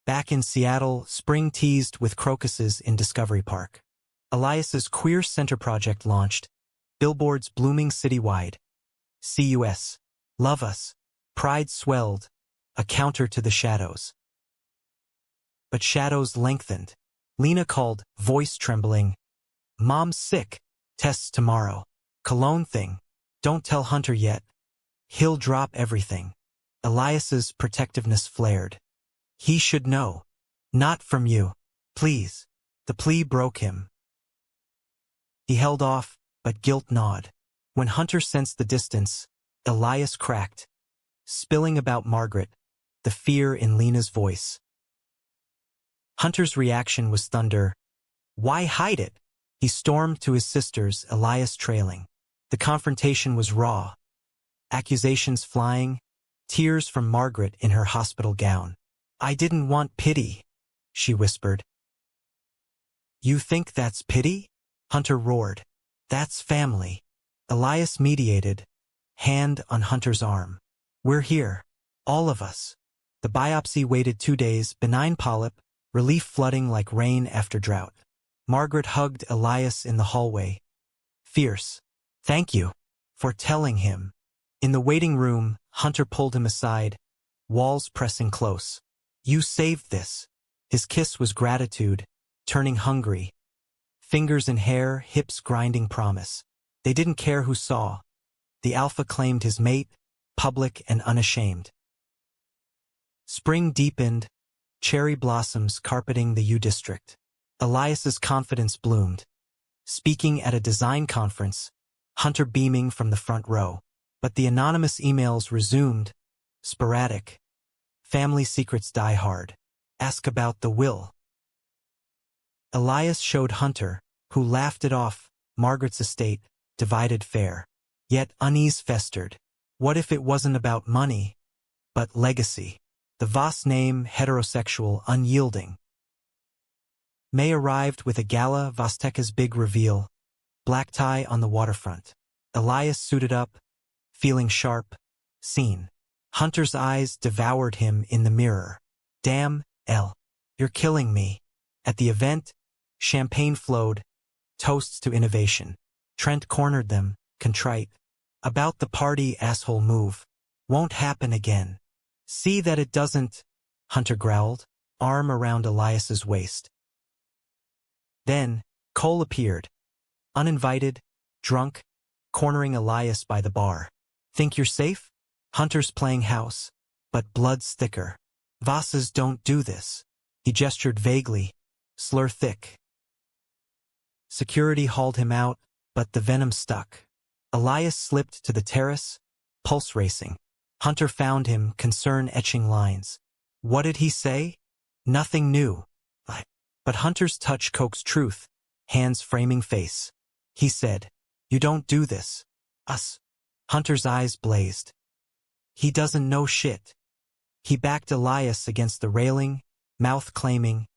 Back in Seattle, spring teased with crocuses in Discovery Park. Elias's Queer Center project launched. Billboards blooming citywide. CUS. Love us. Pride swelled. A counter to the shadows. But shadows lengthened. Lena called, voice trembling. Mom's sick. Tests tomorrow. Cologne thing. Don't tell Hunter yet. He'll drop everything. Elias's protectiveness flared. He should know. Not from you. Please. The plea broke him. He held off, but guilt gnawed. When Hunter sensed the distance, Elias cracked, spilling about Margaret, the fear in Lena's voice. Hunter's reaction was thunder. Why hide it? He stormed to his sisters, Elias trailing. The confrontation was raw. Accusations flying, tears from Margaret in her hospital gown. I didn't want pity, she whispered. You think that's pity? Hunter roared. That's family. Elias mediated, hand on Hunter's arm. We're here. All of us. The biopsy waited 2 days, benign polyp, relief flooding like rain after drought. Margaret hugged Elias in the hallway. Fierce. Thank you for telling him. In the waiting room, Hunter pulled him aside, walls pressing close. You saved this. His kiss was gratitude, turning hungry. Fingers in hair, hips grinding promise. They didn't care who saw. The alpha claimed his mate, public and unashamed. Spring deepened, cherry blossoms carpeting the U District. Elias's confidence bloomed. Speaking at a design conference, Hunter beaming from the front row. But the anonymous emails resumed, sporadic. Family secrets die hard. Ask about the will. Elias showed Hunter, who laughed it off, Margaret's estate, divided fair. Yet unease festered. What if it wasn't about money, but legacy? The Voss name, heterosexual, unyielding. May arrived with a gala, Vosteka's big reveal. Black tie on the waterfront. Elias suited up, feeling sharp, seen. Hunter's eyes devoured him in the mirror. Damn, you're killing me. At the event, champagne flowed, toasts to innovation. Trent cornered them, contrite. About the party, asshole move. Won't happen again. See that it doesn't, Hunter growled, arm around Elias's waist. Then, Cole appeared. Uninvited, drunk, cornering Elias by the bar. Think you're safe? Hunter's playing house, but blood's thicker. Voss's don't do this. He gestured vaguely. slur thick. Security hauled him out, but the venom stuck. Elias slipped to the terrace, pulse racing. Hunter found him, concern etching lines. What did he say? Nothing new. But Hunter's touch coaxed truth, hands framing face. He said, "You don't do this. Us." Hunter's eyes blazed. He doesn't know shit. He backed Elias against the railing, mouth claiming,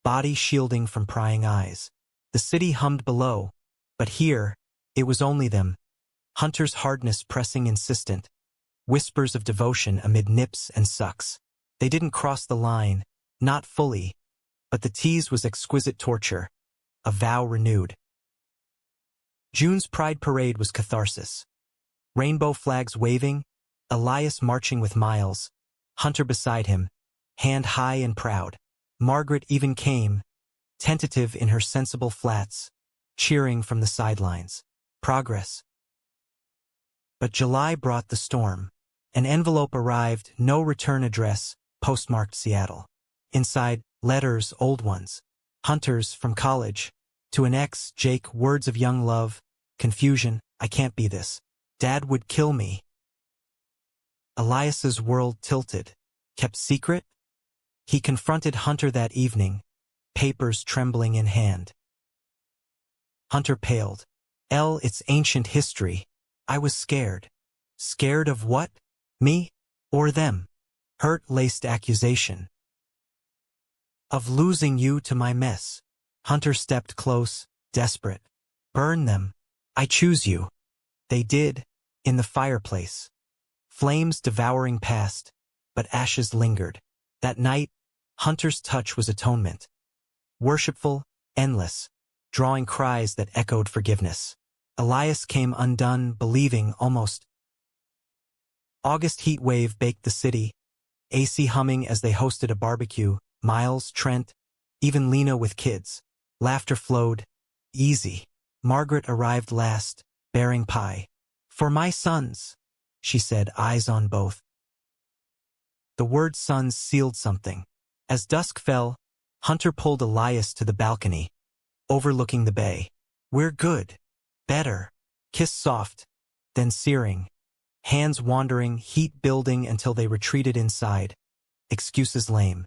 body shielding from prying eyes. The city hummed below, but here, it was only them. Hunter's hardness pressing insistent, whispers of devotion amid nips and sucks. They didn't cross the line, not fully, but the tease was exquisite torture, a vow renewed. June's Pride Parade was catharsis. Rainbow flags waving, Elias marching with Miles, Hunter beside him, hand high and proud. Margaret even came, tentative in her sensible flats, cheering from the sidelines. Progress. But July brought the storm. An envelope arrived, no return address, postmarked Seattle. Inside, letters, old ones. Hunter's from college. To an ex, Jake, words of young love. Confusion, I can't be this. Dad would kill me. Elias's world tilted. Kept secret? He confronted Hunter that evening, papers trembling in hand. Hunter paled. It's ancient history. I was scared. Scared of what? Me? Or them? Hurt-laced accusation. Of losing you to my mess. Hunter stepped close, desperate. Burn them. I choose you. They did, in the fireplace. Flames devouring past, but ashes lingered. That night, Hunter's touch was atonement. Worshipful, endless, drawing cries that echoed forgiveness. Elias came undone, believing almost. August heat wave baked the city, AC humming as they hosted a barbecue, Miles, Trent, even Lena with kids. Laughter flowed. Easy. Margaret arrived last, bearing pie. For my sons, she said, eyes on both. The word sons sealed something. As dusk fell, Hunter pulled Elias to the balcony, overlooking the bay. We're good. Better. Kiss soft, then searing. Hands wandering, heat building until they retreated inside. Excuses lame.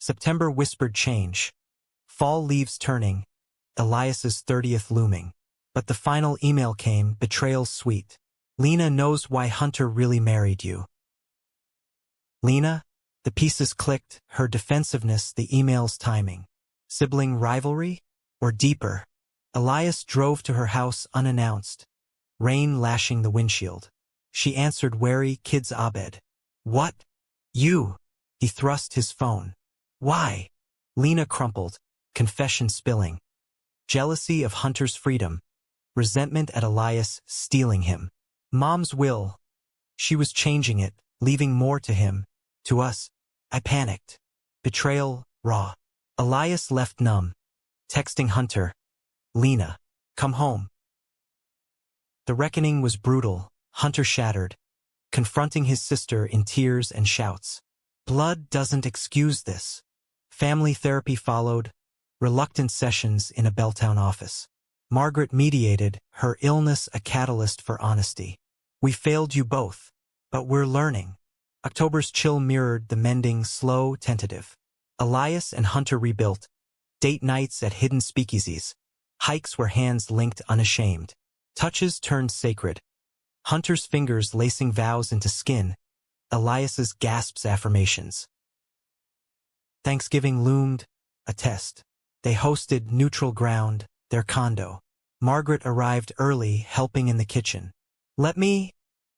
September whispered change. Fall leaves turning. Elias's 30th looming. But the final email came, betrayal sweet. Lena knows why Hunter really married you. Lena? The pieces clicked, her defensiveness, the email's timing. Sibling rivalry? Or deeper? Elias drove to her house unannounced. Rain lashing the windshield. She answered wary, kids Abed. What? You? He thrust his phone. Why? Lena crumpled, confession spilling. Jealousy of Hunter's freedom. Resentment at Elias stealing him. Mom's will. She was changing it, leaving more to him. To us. I panicked. Betrayal, raw. Elias left numb. Texting Hunter. Lena. Come home. The reckoning was brutal. Hunter shattered. Confronting his sister in tears and shouts. Blood doesn't excuse this. Family therapy followed. Reluctant sessions in a Belltown office. Margaret mediated, her illness a catalyst for honesty. We failed you both, but we're learning. October's chill mirrored the mending, slow, tentative. Elias and Hunter rebuilt. Date nights at hidden speakeasies. Hikes where hands linked unashamed. Touches turned sacred. Hunter's fingers lacing vows into skin. Elias's gasps affirmations. Thanksgiving loomed, a test. They hosted neutral ground, their condo. Margaret arrived early, helping in the kitchen. Let me,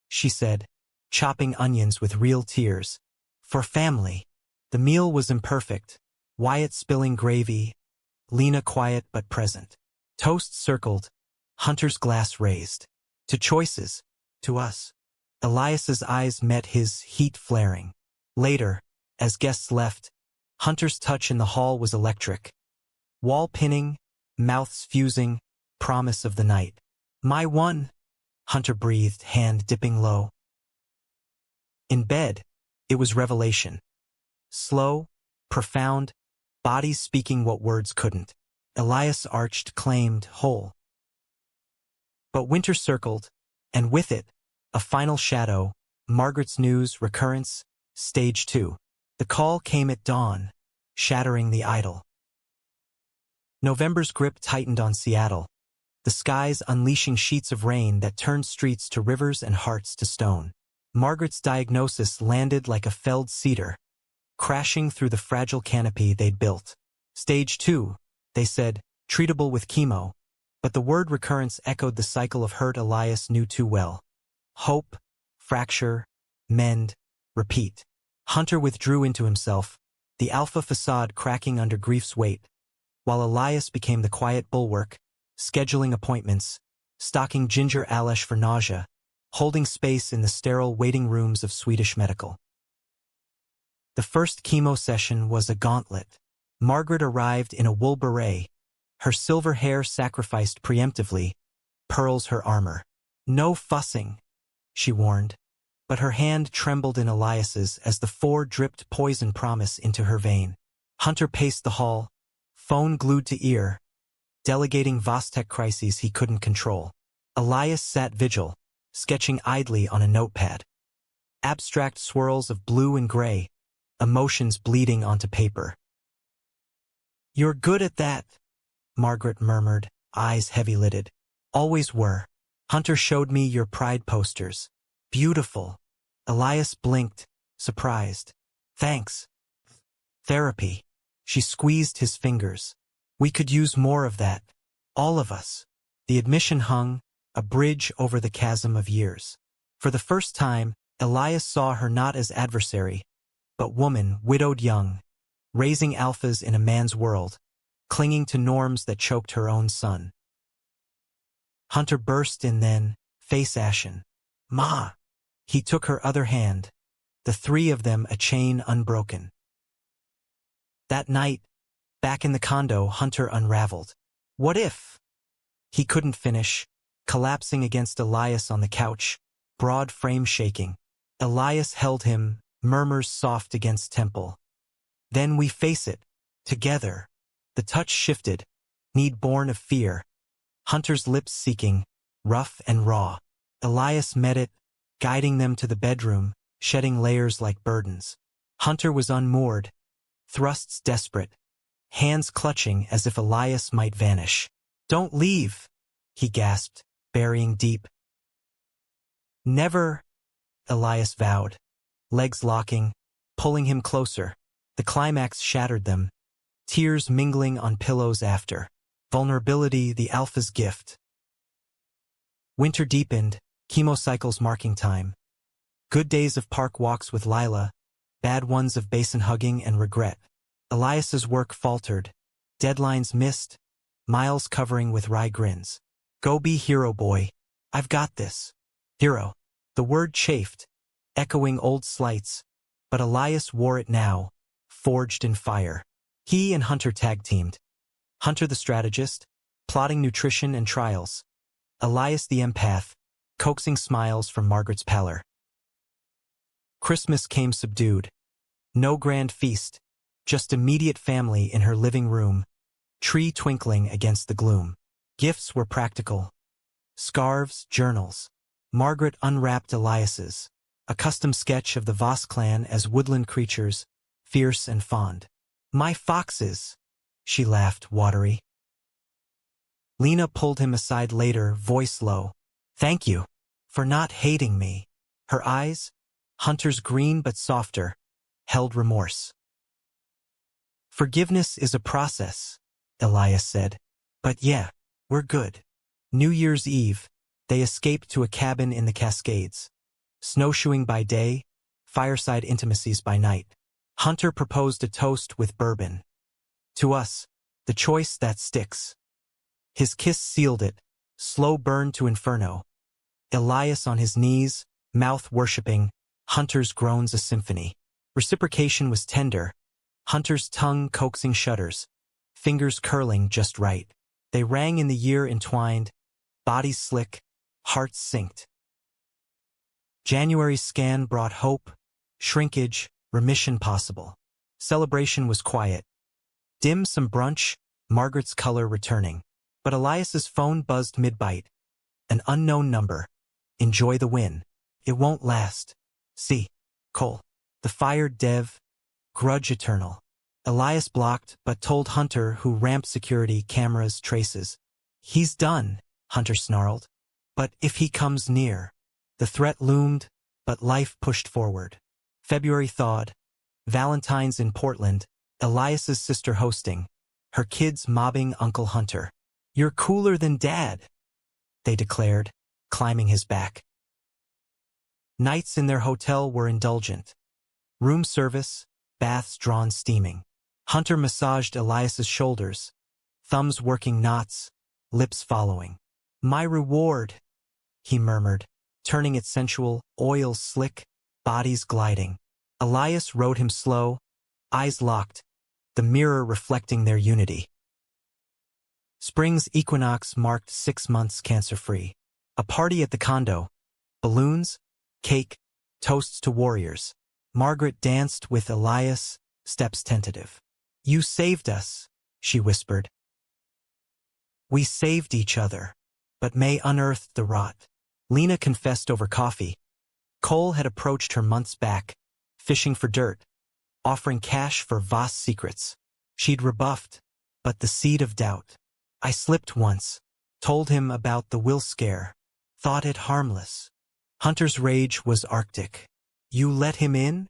she said, chopping onions with real tears. For family. The meal was imperfect. Wyatt spilling gravy. Lena quiet but present. Toast circled. Hunter's glass raised. To choices. To us. Elias's eyes met his, heat flaring. Later, as guests left, Hunter's touch in the hall was electric. Wall pinning, mouths fusing, promise of the night. My one, Hunter breathed, hand dipping low. In bed, it was revelation. Slow, profound, bodies speaking what words couldn't. Elias arched, claimed, whole. But winter circled, and with it, a final shadow, Margaret's news, recurrence, stage 2. The call came at dawn, shattering the idyll. November's grip tightened on Seattle, the skies unleashing sheets of rain that turned streets to rivers and hearts to stone. Margaret's diagnosis landed like a felled cedar, crashing through the fragile canopy they'd built. Stage 2, they said, treatable with chemo, but the word recurrence echoed the cycle of hurt Elias knew too well. Hope, fracture, mend, repeat. Hunter withdrew into himself, the alpha facade cracking under grief's weight, while Elias became the quiet bulwark, scheduling appointments, stocking ginger ale for nausea, holding space in the sterile waiting rooms of Swedish Medical. The first chemo session was a gauntlet. Margaret arrived in a wool beret, her silver hair sacrificed preemptively, pearls her armor. No fussing, she warned, but her hand trembled in Elias's as the 4 dripped poison promise into her vein. Hunter paced the hall, phone glued to ear, delegating Vostek crises he couldn't control. Elias sat vigil, sketching idly on a notepad. Abstract swirls of blue and gray, emotions bleeding onto paper. "You're good at that," Margaret murmured, eyes heavy-lidded. "Always were. Hunter showed me your pride posters. Beautiful." Elias blinked, surprised. "Thanks. Therapy." She squeezed his fingers. "We could use more of that. All of us." The admission hung, a bridge over the chasm of years. For the first time, Elias saw her not as adversary, but woman, widowed young, raising alphas in a man's world, clinging to norms that choked her own son. Hunter burst in then, face ashen. "Ma!" He took her other hand, the 3 of them a chain unbroken. That night, back in the condo, Hunter unraveled. What if? He couldn't finish, collapsing against Elias on the couch, broad frame shaking. Elias held him, murmurs soft against temple. "Then we face it, together." The touch shifted, need born of fear. Hunter's lips seeking, rough and raw. Elias met it, guiding them to the bedroom, shedding layers like burdens. Hunter was unmoored, thrusts desperate, hands clutching as if Elias might vanish. "Don't leave," he gasped, burying deep. "Never," Elias vowed, legs locking, pulling him closer. The climax shattered them, tears mingling on pillows after. Vulnerability, the alpha's gift. Winter deepened, chemocycles marking time. Good days of park walks with Lila, bad ones of basin hugging and regret. Elias's work faltered, deadlines missed, miles covering with wry grins. "Go be hero, boy. I've got this." Hero. The word chafed, echoing old slights, but Elias wore it now, forged in fire. He and Hunter tag-teamed. Hunter the strategist, plotting nutrition and trials. Elias the empath, coaxing smiles from Margaret's pallor. Christmas came subdued. No grand feast, just immediate family in her living room, tree twinkling against the gloom. Gifts were practical. Scarves, journals. Margaret unwrapped Elias's, a custom sketch of the Voss clan as woodland creatures, fierce and fond. "My foxes," she laughed, watery. Lena pulled him aside later, voice low. "Thank you for not hating me." Her eyes, Hunter's green but softer, held remorse. "Forgiveness is a process," Elias said. "But yeah, we're good." New Year's Eve, they escaped to a cabin in the Cascades. Snowshoeing by day, fireside intimacies by night. Hunter proposed a toast with bourbon. "To us, the choice that sticks." His kiss sealed it, slow burn to inferno. Elias on his knees, mouth worshipping, Hunter's groans a symphony. Reciprocation was tender, Hunter's tongue coaxing shudders, fingers curling just right. They rang in the year entwined, bodies slick, hearts synced. January's scan brought hope, shrinkage, remission possible. Celebration was quiet. Dim some brunch, Margaret's color returning. But Elias's phone buzzed mid-bite. An unknown number. Enjoy the win. It won't last. See. Cole. The fired dev. Grudge eternal. Elias blocked, but told Hunter, who ramped security cameras traces. He's done, Hunter snarled. But if he comes near. The threat loomed, but life pushed forward. February thawed. Valentine's in Portland. Elias's sister hosting. Her kids mobbing Uncle Hunter. You're cooler than Dad, they declared, climbing his back. Nights in their hotel were indulgent. Room service, baths drawn steaming. Hunter massaged Elias's shoulders, thumbs working knots, lips following. My reward, he murmured, turning it sensual, oils slick, bodies gliding. Elias rode him slow, eyes locked, the mirror reflecting their unity. Spring's equinox marked 6 months cancer-free. A party at the condo. Balloons, cake, toasts to warriors. Margaret danced with Elias, steps tentative. You saved us, she whispered. We saved each other, but May unearthed the rot. Lena confessed over coffee. Cole had approached her months back, fishing for dirt, offering cash for vast secrets. She'd rebuffed, but the seed of doubt. I slipped once, told him about the will scare, thought it harmless. Hunter's rage was arctic. You let him in?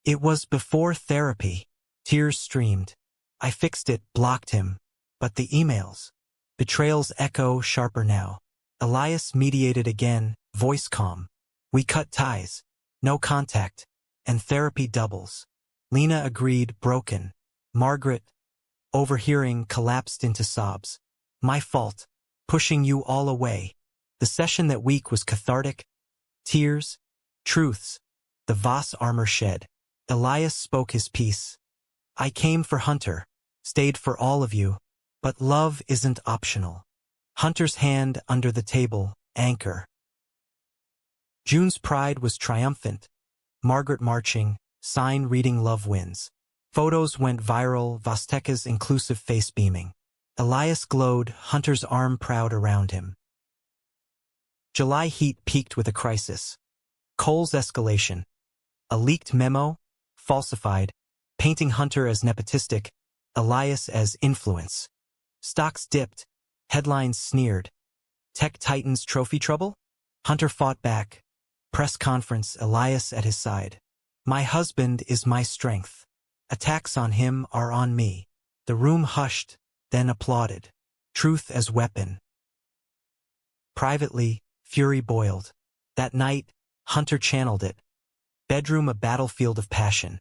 It was before therapy. Tears streamed. I fixed it, blocked him. But the emails. Betrayal's echo sharper now. Elias mediated again, voice calm. We cut ties. No contact. And therapy doubles. Lena agreed, broken. Margaret, overhearing, collapsed into sobs. My fault, pushing you all away. The session that week was cathartic. Tears, truths, the Voss armor shed. Elias spoke his piece. I came for Hunter, stayed for all of you, but love isn't optional. Hunter's hand under the table, anchor. June's pride was triumphant. Margaret marching, sign reading love wins. Photos went viral, Vosteka's inclusive face beaming. Elias glowed, Hunter's arm proud around him. July heat peaked with a crisis. Cole's escalation. A leaked memo, falsified, painting Hunter as nepotistic, Elias as influence. Stocks dipped, headlines sneered. Tech Titans trophy trouble? Hunter fought back. Press conference, Elias at his side. My husband is my strength. Attacks on him are on me. The room hushed, then applauded. Truth as weapon. Privately, fury boiled. That night, Hunter channeled it. Bedroom a battlefield of passion.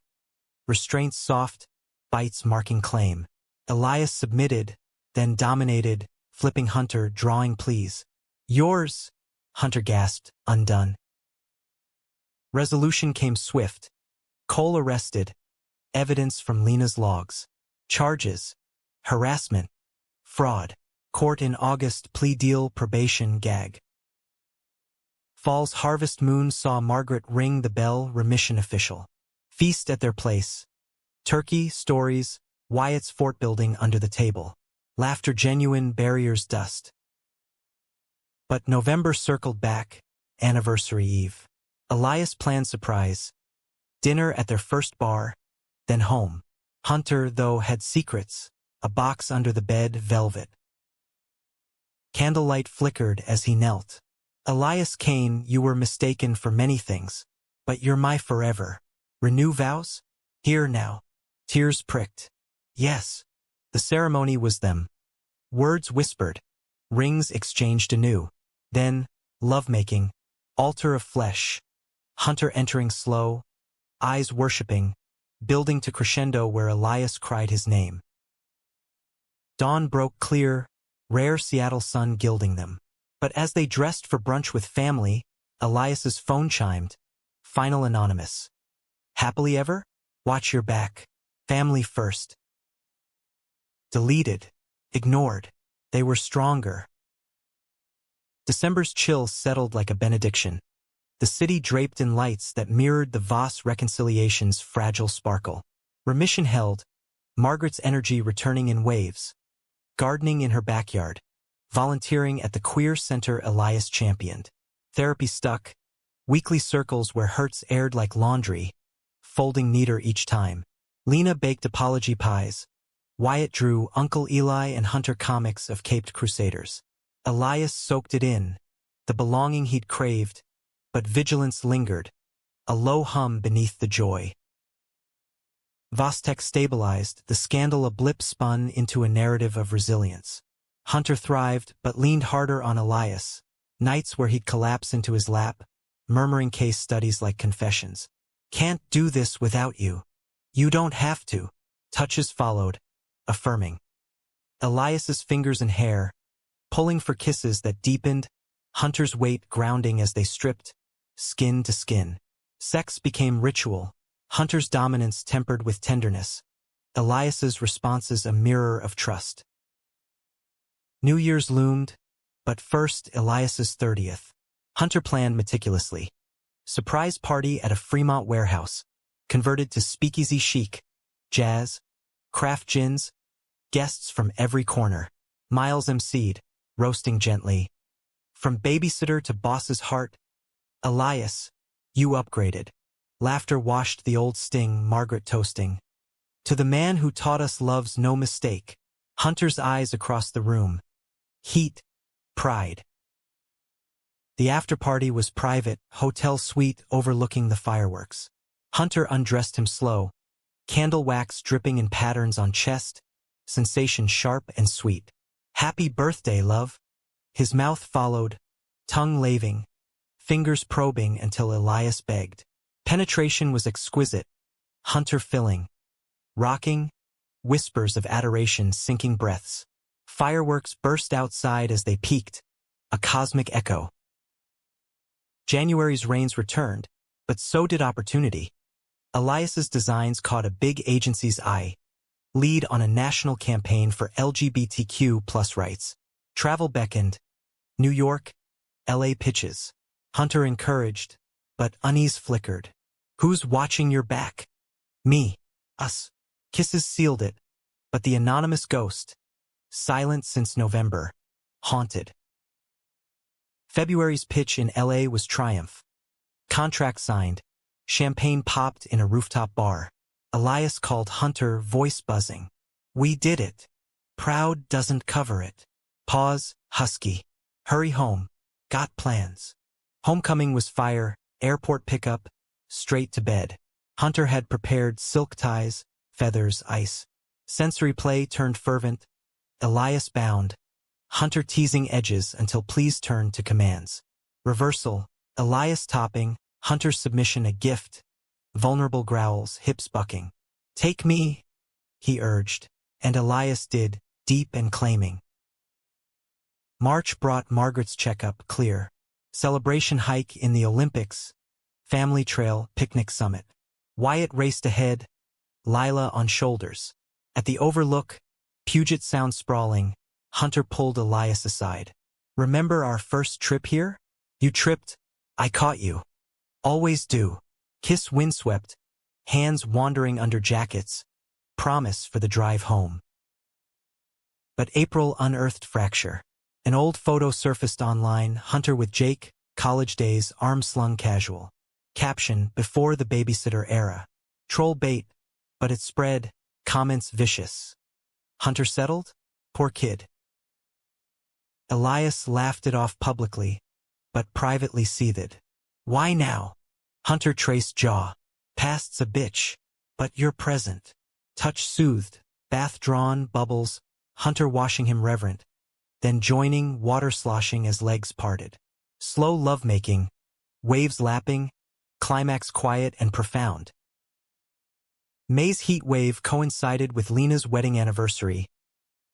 Restraints soft, bites marking claim. Elias submitted, then dominated, flipping Hunter, drawing pleas. Yours, Hunter gasped, undone. Resolution came swift. Cole arrested. Evidence from Lena's logs. Charges. Harassment. Fraud. Court in August, plea deal, probation, gag. Fall's harvest moon saw Margaret ring the bell, remission official. Feast at their place. Turkey, stories, Wyatt's fort building under the table. Laughter genuine, barriers dust. But November circled back, anniversary eve. Elias planned surprise. Dinner at their first bar, then home. Hunter, though, had secrets. A box under the bed, velvet. Candlelight flickered as he knelt. Elias Kane, you were mistaken for many things, but you're my forever. Renew vows? Here now. Tears pricked. Yes. The ceremony was them. Words whispered. Rings exchanged anew. Then, lovemaking. Altar of flesh. Hunter entering slow. Eyes worshipping. Building to crescendo where Elias cried his name. Dawn broke clear, rare Seattle sun gilding them. But as they dressed for brunch with family, Elias's phone chimed. Final anonymous. Happily ever? Watch your back. Family first. Deleted. Ignored. They were stronger. December's chill settled like a benediction. The city draped in lights that mirrored the Voss reconciliation's fragile sparkle. Remission held. Margaret's energy returning in waves. Gardening in her backyard. Volunteering at the queer center Elias championed. Therapy stuck. Weekly circles where hurts aired like laundry, folding neater each time. Lena baked apology pies. Wyatt drew Uncle Eli and Hunter comics of caped crusaders. Elias soaked it in, the belonging he'd craved, but vigilance lingered, a low hum beneath the joy. Vostek stabilized, the scandal a blip spun into a narrative of resilience. Hunter thrived, but leaned harder on Elias, nights where he'd collapse into his lap, murmuring case studies like confessions. Can't do this without you. You don't have to. Touches followed, affirming. Elias's fingers and hair, pulling for kisses that deepened, Hunter's weight grounding as they stripped, skin to skin. Sex became ritual, Hunter's dominance tempered with tenderness, Elias's responses a mirror of trust. New Year's loomed, but first Elias's 30th. Hunter planned meticulously. Surprise party at a Fremont warehouse, converted to speakeasy chic, jazz, craft gins, guests from every corner. Miles emceed, roasting gently. From babysitter to boss's heart, Elias, you upgraded. Laughter washed the old sting, Margaret toasting. To the man who taught us love's no mistake. Hunter's eyes across the room. Heat, pride. The afterparty was private, hotel suite overlooking the fireworks. Hunter undressed him slow, candle wax dripping in patterns on chest, sensation sharp and sweet. Happy birthday, love. His mouth followed, tongue laving, fingers probing until Elias begged. Penetration was exquisite, Hunter filling, rocking, whispers of adoration sinking breaths. Fireworks burst outside as they peaked, a cosmic echo. January's rains returned, but so did opportunity. Elias's designs caught a big agency's eye. Lead on a national campaign for LGBTQ+ rights. Travel beckoned. New York, LA pitches. Hunter encouraged, but unease flickered. Who's watching your back? Me. Us. Kisses sealed it, but the anonymous ghost, silent since November, haunted. February's pitch in LA was triumph. Contract signed. Champagne popped in a rooftop bar. Elias called Hunter, voice buzzing. We did it. Proud doesn't cover it. Pause, husky. Hurry home. Got plans. Homecoming was fire, airport pickup, straight to bed. Hunter had prepared silk ties, feathers, ice. Sensory play turned fervent. Elias bound. Hunter teasing edges until please turned to commands. Reversal. Elias topping. Hunter's submission a gift. Vulnerable growls, hips bucking. Take me, he urged, and Elias did, deep and claiming. March brought Margaret's checkup clear. Celebration hike in the Olympics. Family trail, picnic summit. Wyatt raced ahead, Lila on shoulders. At the overlook, Puget Sound sprawling, Hunter pulled Elias aside. Remember our first trip here? You tripped, I caught you. Always do. Kiss windswept, hands wandering under jackets, promise for the drive home. But April unearthed fracture. An old photo surfaced online, Hunter with Jake, college days, arm-slung casual. Caption, before the babysitter era. Troll bait, but it spread, comments vicious. Hunter settled? Poor kid. Elias laughed it off publicly, but privately seethed. Why now? Hunter traced jaw. Past's a bitch, but you're present. Touch soothed, bath drawn, bubbles, Hunter washing him reverent, then joining, water sloshing as legs parted. Slow lovemaking, waves lapping, climax quiet and profound. May's heat wave coincided with Lena's wedding anniversary.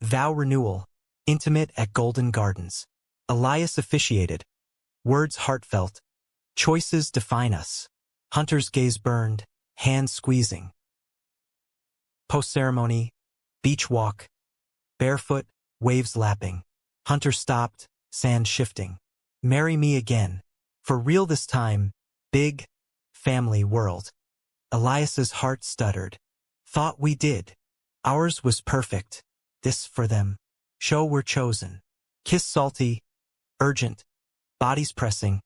Vow renewal, intimate at Golden Gardens. Elias officiated. Words heartfelt. Choices define us. Hunter's gaze burned, hands squeezing. Post-ceremony, beach walk. Barefoot, waves lapping. Hunter stopped, sand shifting. Marry me again. For real this time, big, family world. Elias's heart stuttered. Thought we did. Ours was perfect. This for them. Show we're chosen. Kiss salty, urgent, bodies pressing,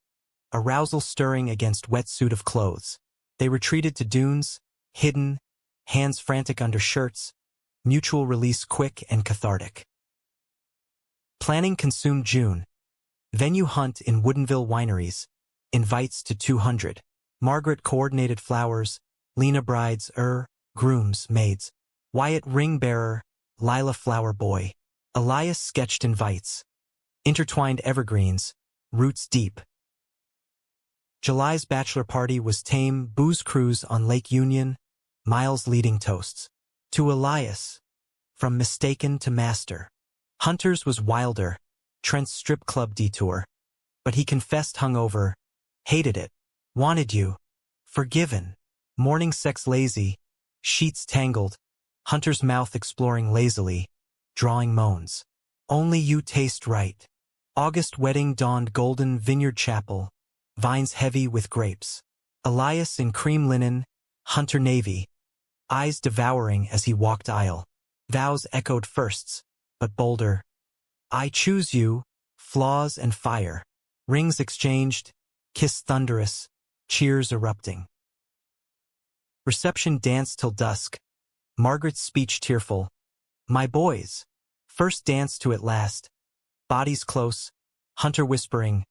arousal stirring against wetsuit of clothes. They retreated to dunes, hidden, hands frantic under shirts, mutual release quick and cathartic. Planning consumed June. Venue hunt in Woodinville wineries. Invites to 200. Margaret coordinated flowers, Lena brides, grooms, maids. Wyatt ring bearer, Lila flower boy. Elias sketched invites. Intertwined evergreens, roots deep. July's bachelor party was tame, booze cruise on Lake Union, Miles leading toasts. To Elias, from mistaken to master. Hunter's was wilder, Trent's strip club detour. But he confessed hungover, hated it, wanted you, forgiven. Morning sex lazy, sheets tangled, Hunter's mouth exploring lazily, drawing moans. Only you taste right. August wedding dawned golden vineyard chapel, vines heavy with grapes. Elias in cream linen, Hunter navy, eyes devouring as he walked aisle. Vows echoed firsts, but bolder. I choose you, flaws and fire. Rings exchanged, kiss thunderous, cheers erupting. Reception danced till dusk. Margaret's speech tearful. My boys. First dance to it last. Bodies close. Hunter whispering.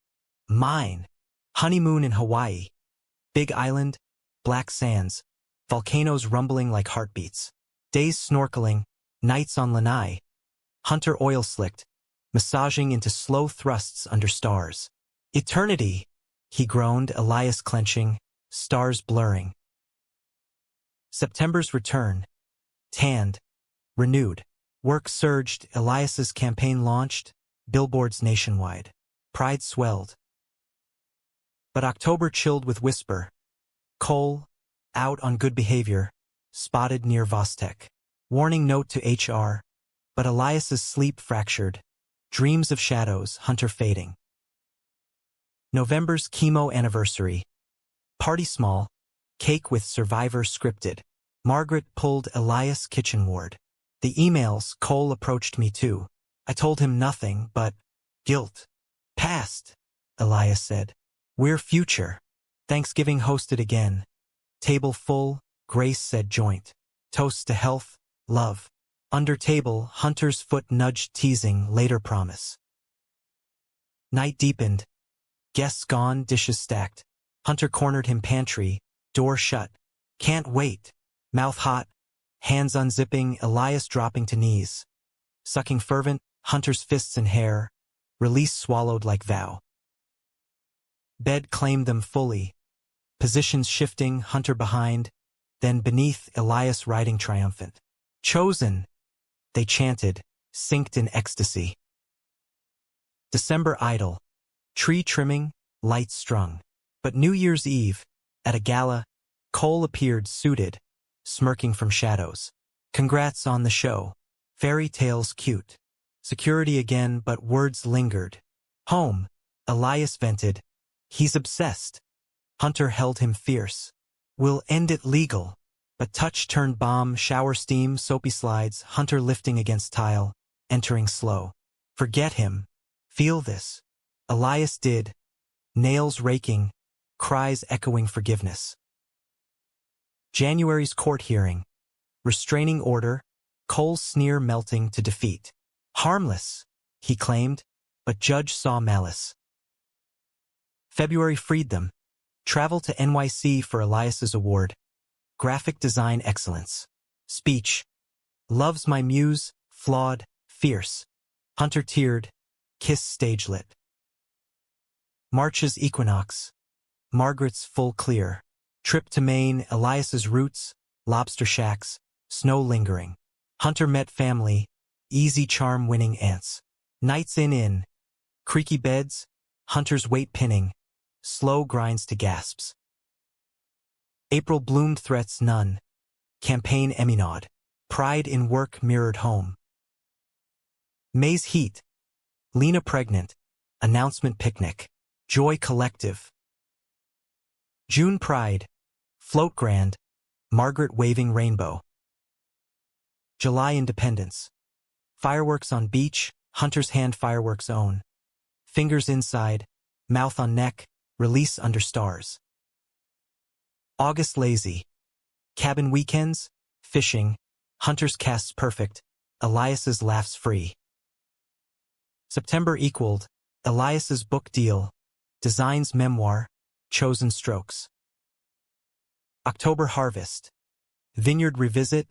Mine. Honeymoon in Hawaii. Big island. Black sands. Volcanoes rumbling like heartbeats. Days snorkeling. Nights on lanai. Hunter oil slicked. Massaging into slow thrusts under stars. Eternity. He groaned, Elias clenching. Stars blurring. September's return. Tanned. Renewed. Work surged, Elias's campaign launched, billboards nationwide. Pride swelled. But October chilled with whisper. Cole, out on good behavior, spotted near Vostek. Warning note to HR, but Elias's sleep fractured. Dreams of shadows, Hunter fading. November's chemo anniversary. Party small, cake with survivor scripted. Margaret pulled Elias kitchenward. The emails, Cole approached me too. I told him nothing but guilt. Past, Elias said. We're future. Thanksgiving hosted again. Table full, Grace said joint. Toast to health, love. Under table, Hunter's foot nudged teasing, later promise. Night deepened. Guests gone, dishes stacked. Hunter cornered him pantry, door shut. Can't wait. Mouth hot, hands unzipping, Elias dropping to knees. Sucking fervent, Hunter's fists in hair, release swallowed like vow. Bed claimed them fully. Positions shifting, Hunter behind, then beneath, Elias riding triumphant. Chosen, they chanted, synced in ecstasy. December idle. Tree trimming, lights strung. But New Year's Eve, at a gala, Cole appeared suited, smirking from shadows. Congrats on the show. Fairy tales cute. Security again, but words lingered. Home, Elias vented. He's obsessed. Hunter held him fierce. We'll end it legal. But touch turned bomb, shower steam, soapy slides, Hunter lifting against tile, entering slow. Forget him. Feel this. Elias did. Nails raking, cries echoing forgiveness. January's court hearing. Restraining order, Cole's sneer melting to defeat. Harmless, he claimed, but judge saw malice. February freed them. Travel to NYC for Elias's award. Graphic design excellence. Speech. Love's my muse, flawed, fierce. Hunter teared, kiss stage lit. March's equinox. Margaret's full clear. Trip to Maine, Elias's roots, lobster shacks, snow lingering. Hunter met family, easy charm winning aunts. Nights in, creaky beds, Hunter's weight pinning, slow grinds to gasps. April bloomed threats none. Campaign eminod. Pride in work mirrored home. May's heat. Lena pregnant. Announcement picnic. Joy collective. June pride. Float grand. Margaret waving rainbow. July Independence. Fireworks on beach, Hunter's hand fireworks own. Fingers inside, mouth on neck, release under stars. August Lazy. Cabin weekends, fishing, Hunter's casts perfect, Elias's laughs free. September equaled, Elias's book deal, designs memoir, chosen strokes. October harvest. Vineyard revisit,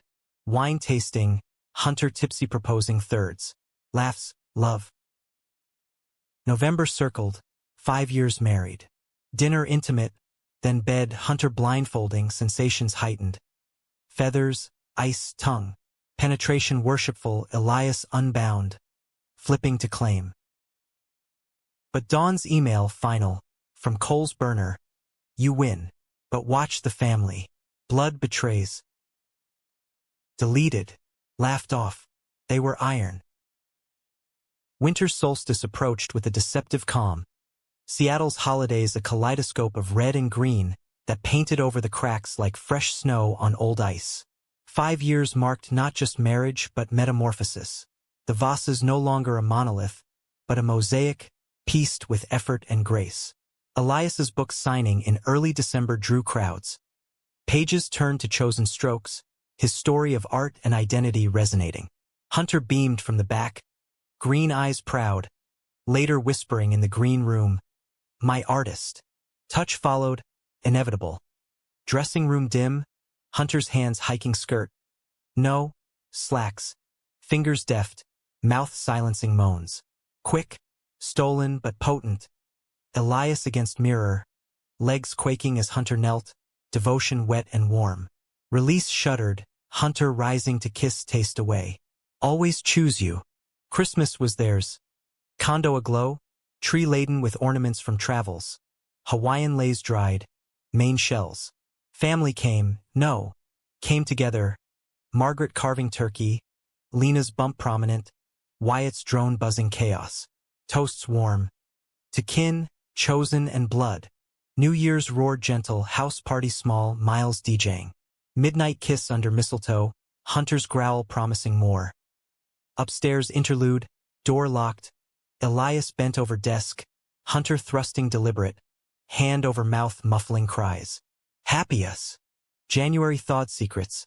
wine tasting, Hunter tipsy proposing thirds, laughs, love. November circled, 5 years married. Dinner intimate, then bed, Hunter blindfolding, sensations heightened. Feathers, ice, tongue, penetration worshipful, Elias unbound, flipping to claim. But Dawn's email final, from Cole's burner, you win, but watch the family, blood betrays. Deleted, laughed off, they were iron. Winter solstice approached with a deceptive calm. Seattle's holidays a kaleidoscope of red and green that painted over the cracks like fresh snow on old ice. 5 years marked not just marriage but metamorphosis. The vases no longer a monolith, but a mosaic, pieced with effort and grace. Elias's book signing in early December drew crowds. Pages turned to chosen strokes, his story of art and identity resonating. Hunter beamed from the back, green eyes proud, later whispering in the green room, my artist. Touch followed, inevitable. Dressing room dim, Hunter's hands hiking skirt. No, slacks, fingers deft, mouth silencing moans. Quick, stolen but potent. Elias against mirror, legs quaking as Hunter knelt, devotion wet and warm. Release shuddered, Hunter rising to kiss taste away. Always choose you. Christmas was theirs. Condo aglow, tree laden with ornaments from travels. Hawaiian lays dried, Maine shells. Family came together. Margaret carving turkey, Lena's bump prominent, Wyatt's drone buzzing chaos. Toasts warm. To kin, chosen and blood. New Year's roared gentle, house party small, Miles DJing. Midnight kiss under mistletoe, Hunter's growl promising more. Upstairs interlude, door locked, Elias bent over desk, Hunter thrusting deliberate, hand over mouth muffling cries. Happy us. January thawed secrets.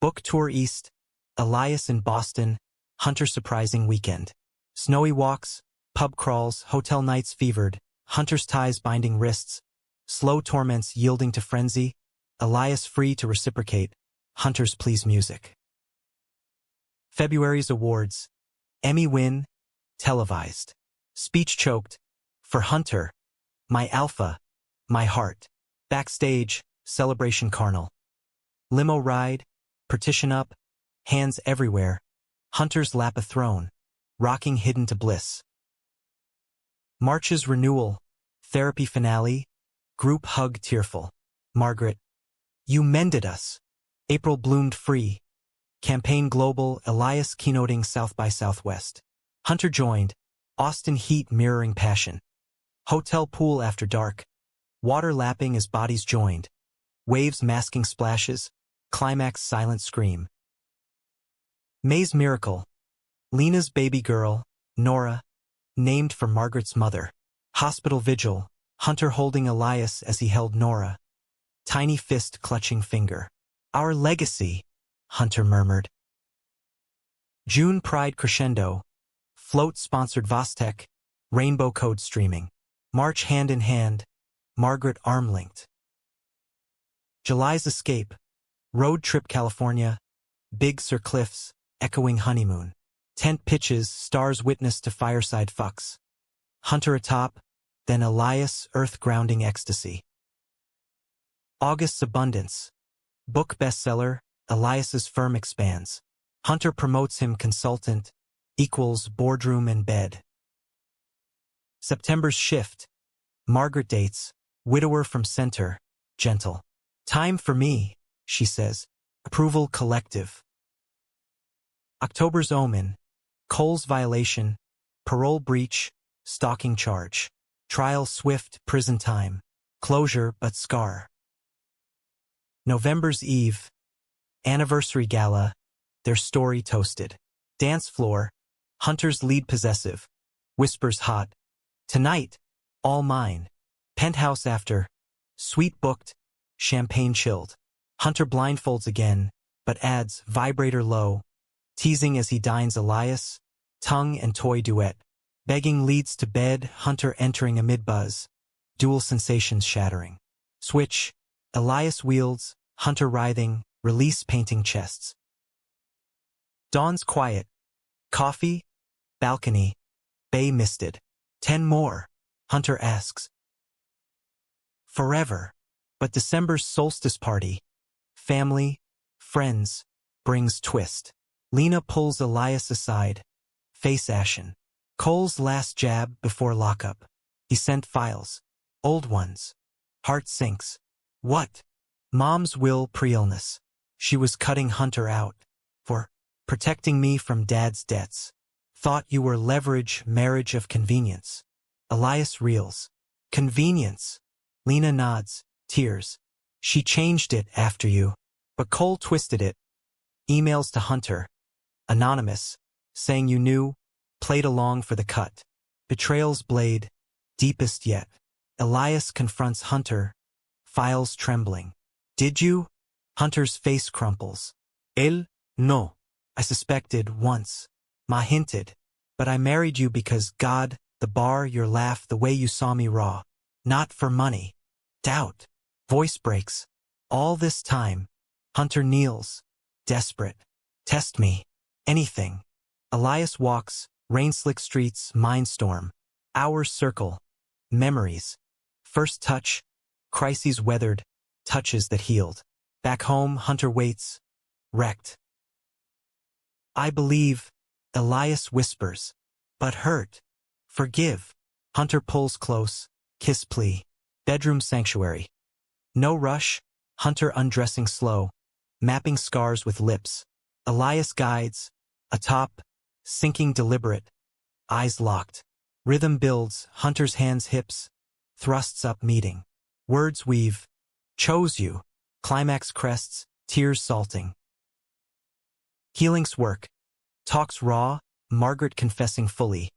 Book tour east, Elias in Boston, Hunter surprising weekend. Snowy walks, pub crawls, hotel nights fevered, Hunter's ties binding wrists, slow torments yielding to frenzy, Elias free to reciprocate, Hunter's please music. February's awards. Emmy win, televised. Speech choked. For Hunter, my alpha, my heart. Backstage, celebration carnal. Limo ride, partition up, hands everywhere. Hunter's lap a throne, rocking hidden to bliss. March's renewal, therapy finale, group hug tearful. Margaret, you mended us. April bloomed free. Campaign global, Elias keynoting South by Southwest. Hunter joined, Austin heat mirroring passion. Hotel pool after dark. Water lapping as bodies joined. Waves masking splashes. Climax silent scream. May's miracle. Lena's baby girl, Nora, named for Margaret's mother. Hospital vigil. Hunter holding Elias as he held Nora. Tiny fist clutching finger. Our legacy, Hunter murmured. June pride crescendo. Float sponsored Vostek. Rainbow code streaming. March hand in hand. Margaret arm linked. July's escape. Road trip California. Big Sur cliffs. Echoing honeymoon. Tent pitches, stars witness to fireside fucks. Hunter atop, then Elias earth grounding ecstasy. August's abundance. Book bestseller, Elias's firm expands. Hunter promotes him consultant, equals boardroom and bed. September's shift. Margaret dates, widower from center, gentle. Time for me, she says. Approval collective. October's omen. Cole's violation. Parole breach. Stalking charge. Trial swift, prison time. Closure but scar. November's eve. Anniversary gala. their story toasted. Dance floor, Hunter's lead possessive, whispers hot. Tonight, all mine. Penthouse after, suite booked, champagne chilled. Hunter blindfolds again, but adds vibrator low, teasing as he dines Elias, tongue and toy duet. Begging leads to bed, Hunter entering amid buzz, dual sensations shattering. Switch, Elias wields, Hunter writhing, release painting chests. Dawn's quiet. Coffee, balcony, bay misted. 10 more, Hunter asks. Forever. But December's solstice party, family, friends, brings twist. Lena pulls Elias aside, face ashen. Cole's last jab before lockup. He sent files. Old ones. Heart sinks. What? Mom's will pre-illness. She was cutting Hunter out. For protecting me from Dad's debts. Thought you were leverage, marriage of convenience. Elias reels. Convenience. Lena nods, tears. She changed it after you. But Cole twisted it. Emails to Hunter. Anonymous. Saying you knew. Played along for the cut. Betrayal's blade. Deepest yet. Elias confronts Hunter. Files trembling. Did you? Hunter's face crumples. El? No. I suspected once. Ma hinted. But I married you because God, the bar, your laugh, the way you saw me raw. Not for money. Doubt. Voice breaks. All this time. Hunter kneels. Desperate. Test me. Anything. Elias walks. Rain-slick streets, mindstorm. Hours circle. Memories. First touch. Crises weathered. Touches that healed. Back home, Hunter waits. Wrecked. I believe. Elias whispers. But hurt. Forgive. Hunter pulls close. Kiss plea. Bedroom sanctuary. No rush. Hunter undressing slow. Mapping scars with lips. Elias guides. Atop. Sinking deliberate. Eyes locked. Rhythm builds. Hunter's hands hips. Thrusts up meeting. Words weave. Chose you. Climax crests. Tears salting. Healing's work. Talks raw. Margaret confessing fully.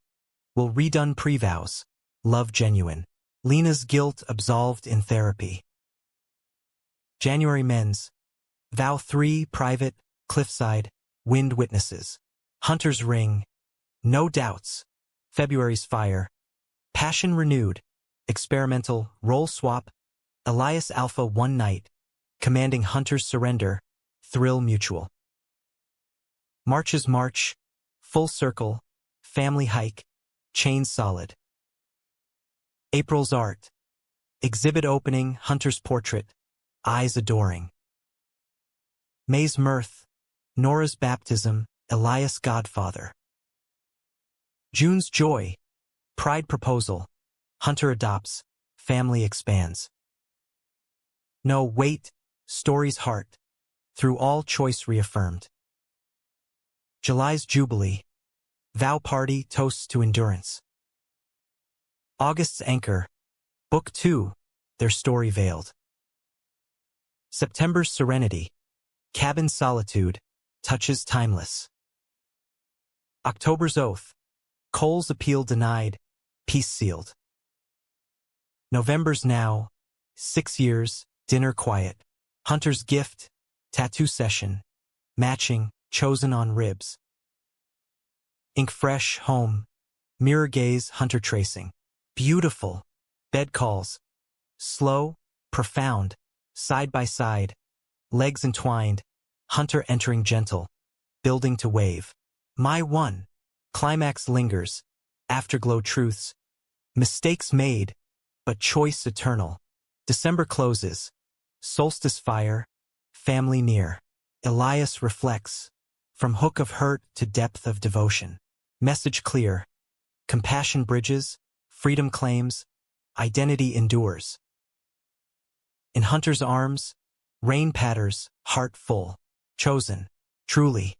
Will redone pre-vows. Love genuine. Lena's guilt absolved in therapy. January men's. Vow 3 private. Cliffside. Wind witnesses. Hunter's ring. No doubts. February's fire. Passion renewed. Experimental. Role swap. Elias Alpha one night. Commanding Hunter's surrender. Thrill mutual. March's march. Full circle. Family hike. Chains solid. April's art. Exhibit opening. Hunter's portrait. Eyes adoring. May's mirth. Nora's baptism. Elias godfather. June's joy. Pride proposal. Hunter adopts. Family expands. No, wait. Story's heart. Through all choice reaffirmed. July's jubilee. Vow party toasts to endurance. August's anchor. Book 2. Their story veiled. September's serenity. Cabin solitude. Touches timeless. October's oath. Cole's appeal denied. Peace sealed. November's now. 6 years. Dinner quiet. Hunter's gift. Tattoo session. Matching. Chosen on ribs. Ink fresh. Home. Mirror gaze. Hunter tracing. Beautiful. Bed calls. Slow. Profound. Side by side. Legs entwined. Hunter entering gentle. Building to wave. My one. Climax lingers. Afterglow truths. Mistakes made. But choice eternal. December closes. Solstice fire. Family near. Elias reflects. From hook of hurt to depth of devotion. Message clear. Compassion bridges. Freedom claims. Identity endures. In Hunter's arms. Rain patters. Heart full. Chosen. Truly.